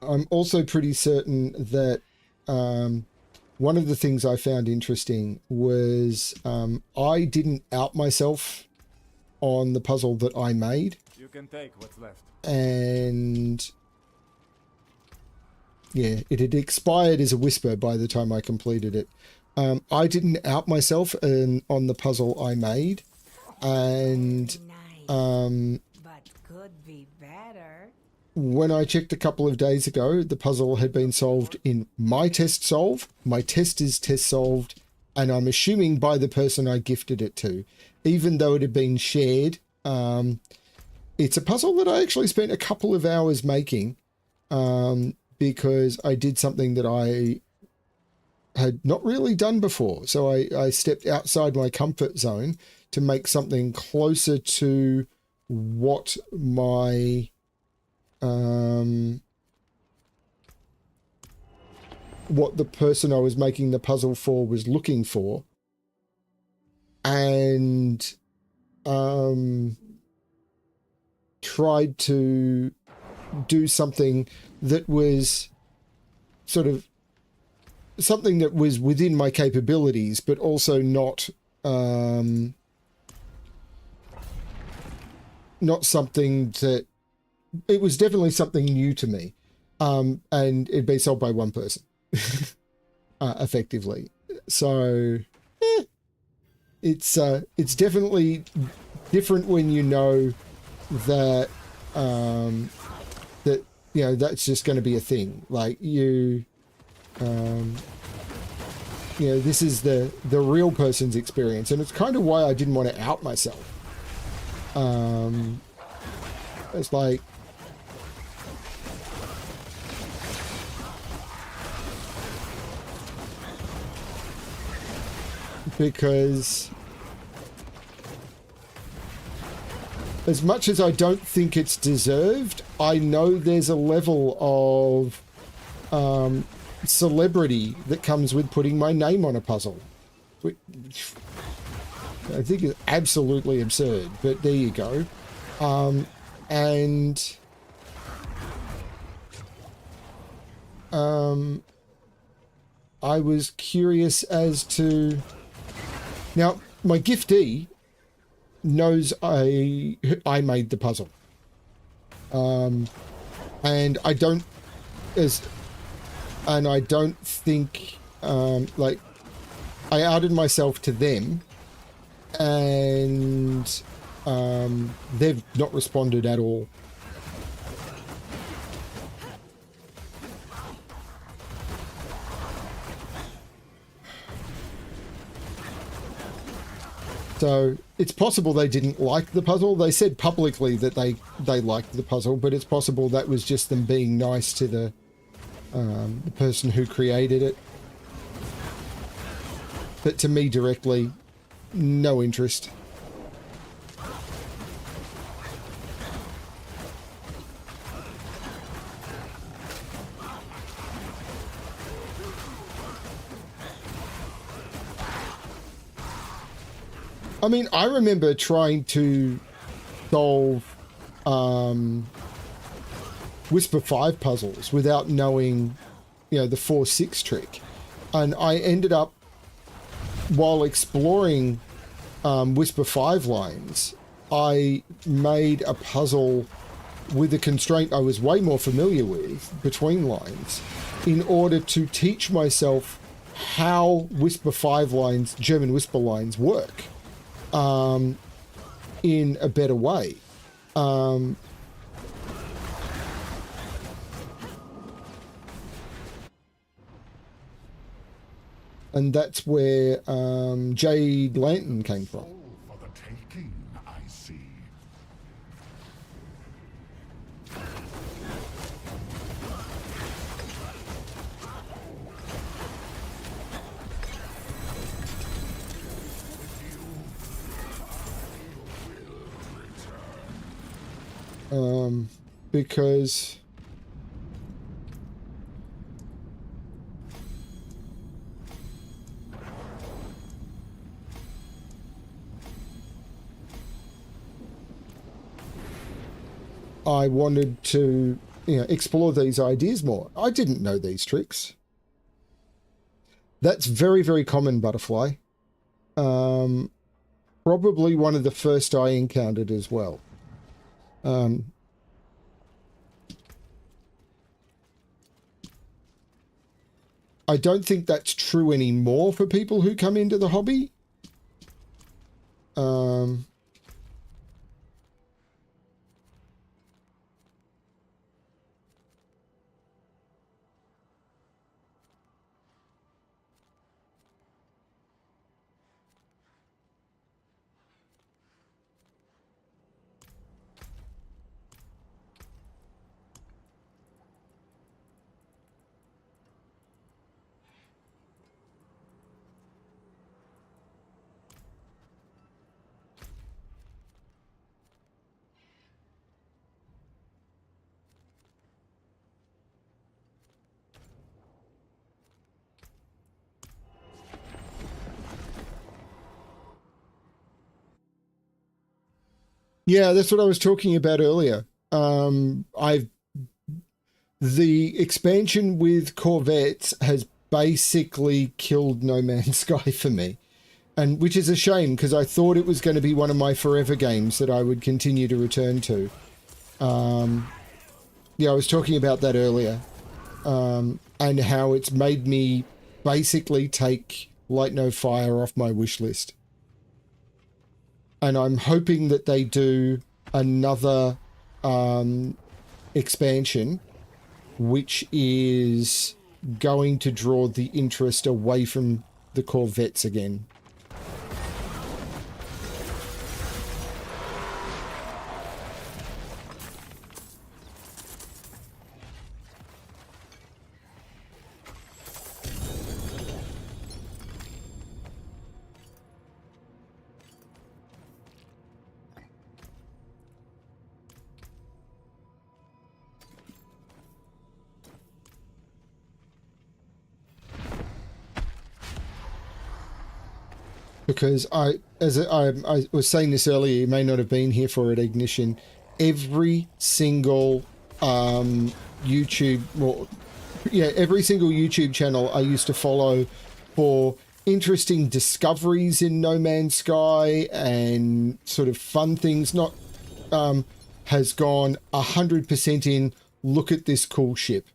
I'm also pretty certain that one of the things I found interesting was I didn't out myself on the puzzle that I made. You can take what's left. And yeah, it had expired as a whisper by the time I completed it. I didn't out myself on the puzzle I made. And but could be better. when I checked a couple of days ago, the puzzle had been solved in my test solve, my tester's test solved, and I'm assuming by the person I gifted it to, even though it had been shared. It's a puzzle that I actually spent a couple of hours making, because I did something that I had not really done before. So I stepped outside my comfort zone to make something closer to what my what the person I was making the puzzle for was looking for, and tried to do something that was sort of something that was within my capabilities, but also not something that, it was definitely something new to me, and it'd be sold by one person effectively. So it's definitely different when you know that that, you know, that's just going to be a thing. Like you know, this is the real person's experience, and it's kind of why I didn't want to out myself. It's like, because as much as I don't think it's deserved, I know there's a level of celebrity that comes with putting my name on a puzzle, which I think is absolutely absurd, but there you go. And I was curious as to, now my giftee knows I made the puzzle, and I don't think like I outed myself to them, and they've not responded at all. So it's possible they didn't like the puzzle. They said publicly that they liked the puzzle, but it's possible that was just them being nice to the person who created it. But to me directly, no interest. I mean, I remember trying to solve Whisper 5 puzzles without knowing, you know, the 4-6 trick. And I ended up, while exploring Whisper 5 lines, I made a puzzle with a constraint I was way more familiar with between lines, in order to teach myself how Whisper 5 lines, German Whisper lines, work in a better way. And that's where Jade Lantern came from. For the taking, I see. Because I wanted to, you know, explore these ideas more. I didn't know these tricks. That's very, very common, Butterfly. Probably one of the first I encountered as well. I don't think that's true anymore for people who come into the hobby. Yeah, that's what I was talking about earlier. The expansion with Corvettes has basically killed No Man's Sky for me, and which is a shame because I thought it was going to be one of my forever games that I would continue to return to. Yeah, I was talking about that earlier, and how it's made me basically take Light No Fire off my wish list. And I'm hoping that they do another expansion, which is going to draw the interest away from the Corvettes again. Because I was saying this earlier, you may not have been here for it, Ignition. Every single YouTube, well, yeah, every single YouTube channel I used to follow for interesting discoveries in No Man's Sky and sort of fun things, not has gone 100% in. Look at this cool ship.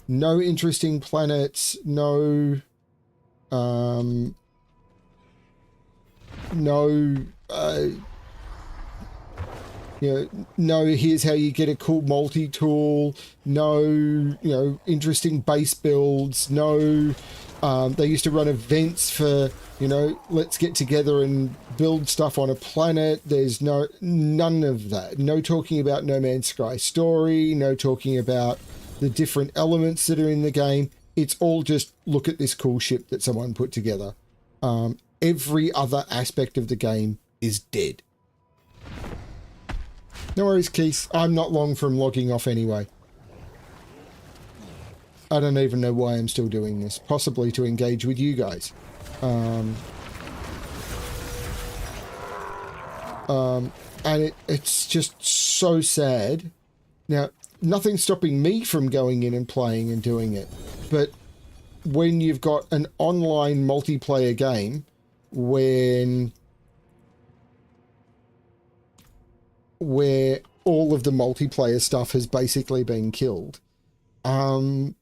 No interesting planets. No. No, here's how you get a cool multi-tool. No, interesting base builds. No, they used to run events for, let's get together and build stuff on a planet. There's none of that. No talking about No Man's Sky story. No talking about the different elements that are in the game. It's all just look at this cool ship that someone put together. Every other aspect of the game is dead. No worries, Keith. I'm not long from logging off anyway. I don't even know why I'm still doing this. Possibly to engage with you guys. And it's just so sad. Now, nothing's stopping me from going in and playing and doing it. But when you've got an online multiplayer game, where all of the multiplayer stuff has basically been killed, I'm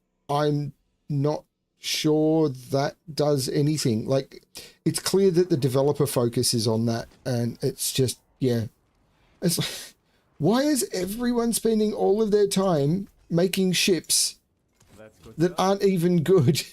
not sure that does anything. Like, it's clear that the developer focus is on that, and it's just, yeah. It's like, why is everyone spending all of their time making ships that aren't even good?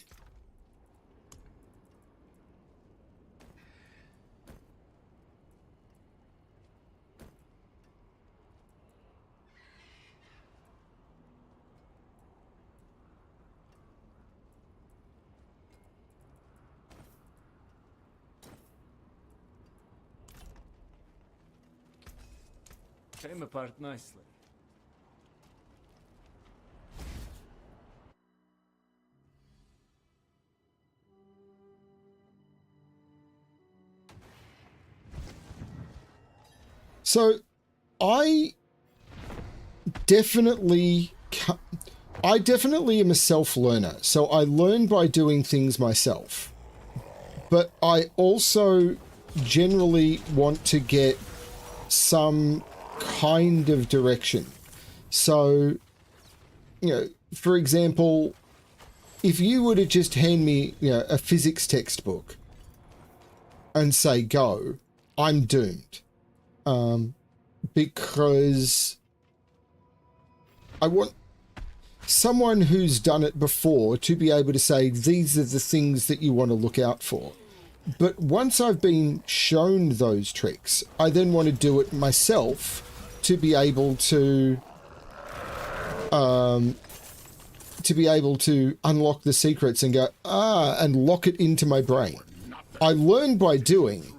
Came apart nicely. So, I definitely I definitely am a self-learner, so I learn by doing things myself. But I also generally want to get some kind of direction. So, you know, for example, if you were to just hand me, you know, a physics textbook and say, go, I'm doomed. Because I want someone who's done it before to be able to say, these are the things that you want to look out for. But once I've been shown those tricks, I then want to do it myself to be able to unlock the secrets and go, and lock it into my brain. I learn by doing,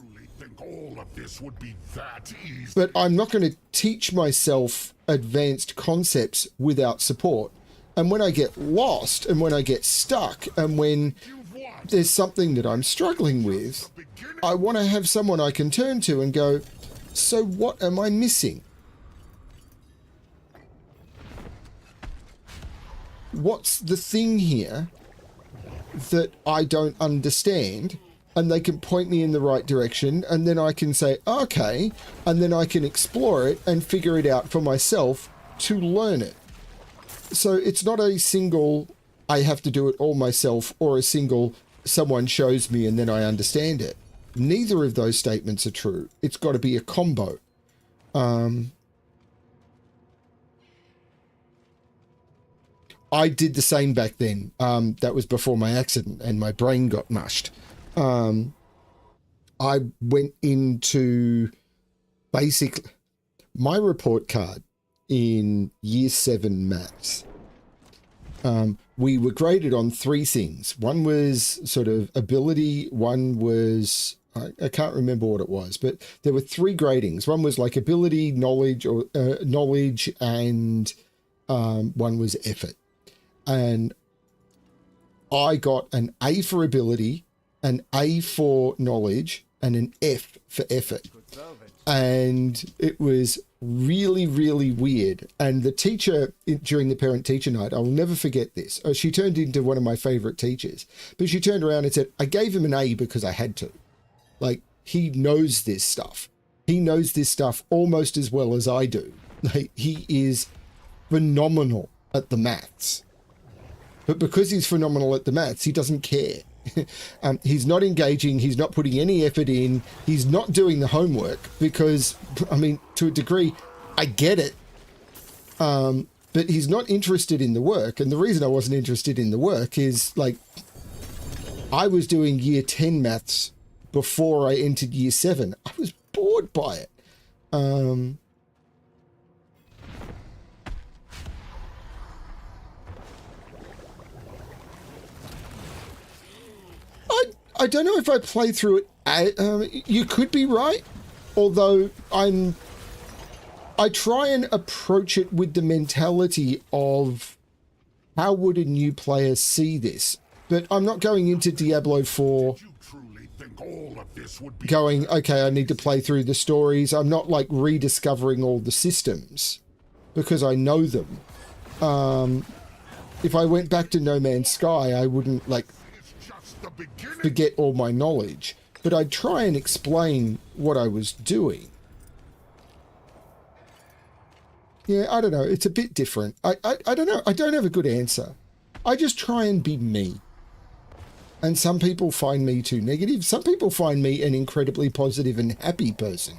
but I'm not going to teach myself advanced concepts without support. And when I get lost and when I get stuck and when there's something that I'm struggling with, I want to have someone I can turn to and go, so what am I missing? What's the thing here that I don't understand? And they can point me in the right direction, and then I can say, okay, and then I can explore it and figure it out for myself to learn it. So it's not a single, I have to do it all myself, or a single, someone shows me and then I understand it. Neither of those statements are true. It's got to be a combo. I did the same back then. That was before my accident and my brain got mushed. I went into basically my report card in year 7 maths. We were graded on 3 things. One was sort of ability. One was, I can't remember what it was, but there were 3 gradings. One was like ability, knowledge, or knowledge, and one was effort. And I got an A for ability, an A for knowledge, and an F for effort. And it was really, really weird. And the teacher during the parent-teacher night, I'll never forget this. She turned into one of my favorite teachers. But she turned around and said, I gave him an A because I had to. Like, he knows this stuff. He knows this stuff almost as well as I do. Like, he is phenomenal at the maths. But because he's phenomenal at the maths, he doesn't care. He's not engaging. He's not putting any effort in. He's not doing the homework because, I mean, to a degree, I get it. But he's not interested in the work. And the reason I wasn't interested in the work is, like, I was doing year 10 maths before I entered year 7. I was bored by it. I don't know if I play through it. You could be right, although I try and approach it with the mentality of how would a new player see this. But I'm not going into Diablo 4 going, okay, I need to play through the stories. I'm not like rediscovering all the systems because I know them. If I went back to No Man's Sky, I wouldn't like forget all my knowledge, but I'd try and explain what I was doing. Yeah, I don't know. It's a bit different. I don't know. I don't have a good answer. I just try and be me. And some people find me too negative. Some people find me an incredibly positive and happy person.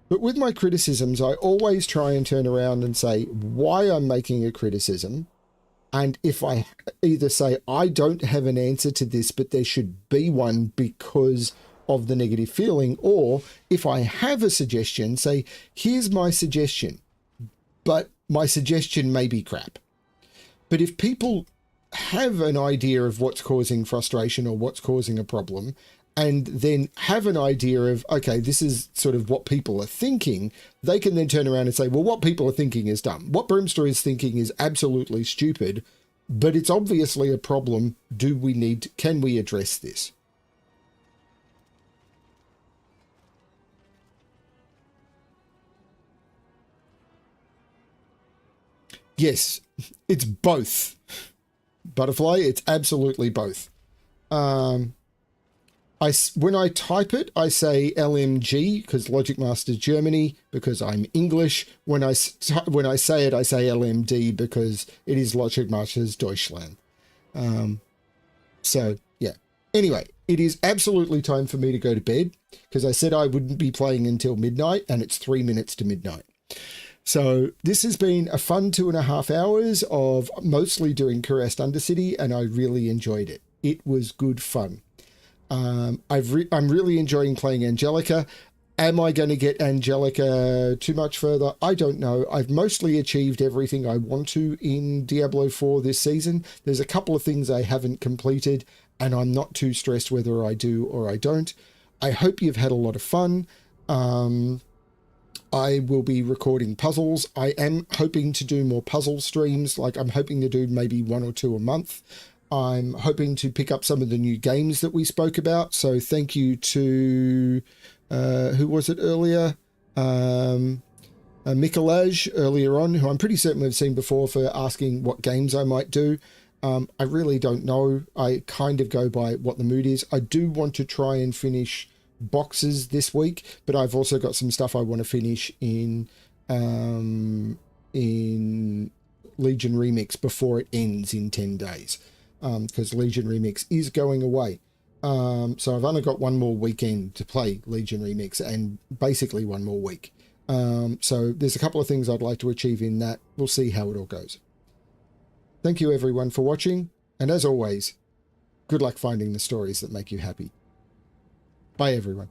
But with my criticisms, I always try and turn around and say why I'm making a criticism. And if I either say, I don't have an answer to this, but there should be one because of the negative feeling, or if I have a suggestion, say, here's my suggestion, but my suggestion may be crap. But if people have an idea of what's causing frustration or what's causing a problem, and then have an idea of, okay, this is sort of what people are thinking, they can then turn around and say, well, what people are thinking is dumb. What Brimster is thinking is absolutely stupid, but it's obviously a problem. Can we address this? Yes, it's both. Butterfly, it's absolutely both. When I type it, I say LMG because Logic Master's Germany, because I'm English. When I say it, I say LMD because it is Logic Master's Deutschland. So, yeah. Anyway, it is absolutely time for me to go to bed because I said I wouldn't be playing until midnight, and it's 3 minutes to midnight. So this has been a fun 2.5 hours of mostly doing Cuirassed Undercity, and I really enjoyed it. It was good fun. I'm really enjoying playing Angelica. Am I going to get Angelica too much further? I don't know. I've mostly achieved everything I want to in Diablo 4 this season. There's a couple of things I haven't completed, and I'm not too stressed whether I do or I don't. I hope you've had a lot of fun. I will be recording puzzles. I am hoping to do more puzzle streams. Like, I'm hoping to do maybe 1 or 2 a month. I'm hoping to pick up some of the new games that we spoke about. So thank you to, who was it earlier? Mikolaj earlier on, who I'm pretty certain we've seen before, for asking what games I might do. I really don't know. I kind of go by what the mood is. I do want to try and finish boxes this week, but I've also got some stuff I want to finish in Legion Remix before it ends in 10 days. Because Legion Remix is going away. So I've only got 1 more weekend to play Legion Remix, and basically 1 more week. So there's a couple of things I'd like to achieve in that. We'll see how it all goes. Thank you everyone for watching, and as always, good luck finding the stories that make you happy. Bye everyone.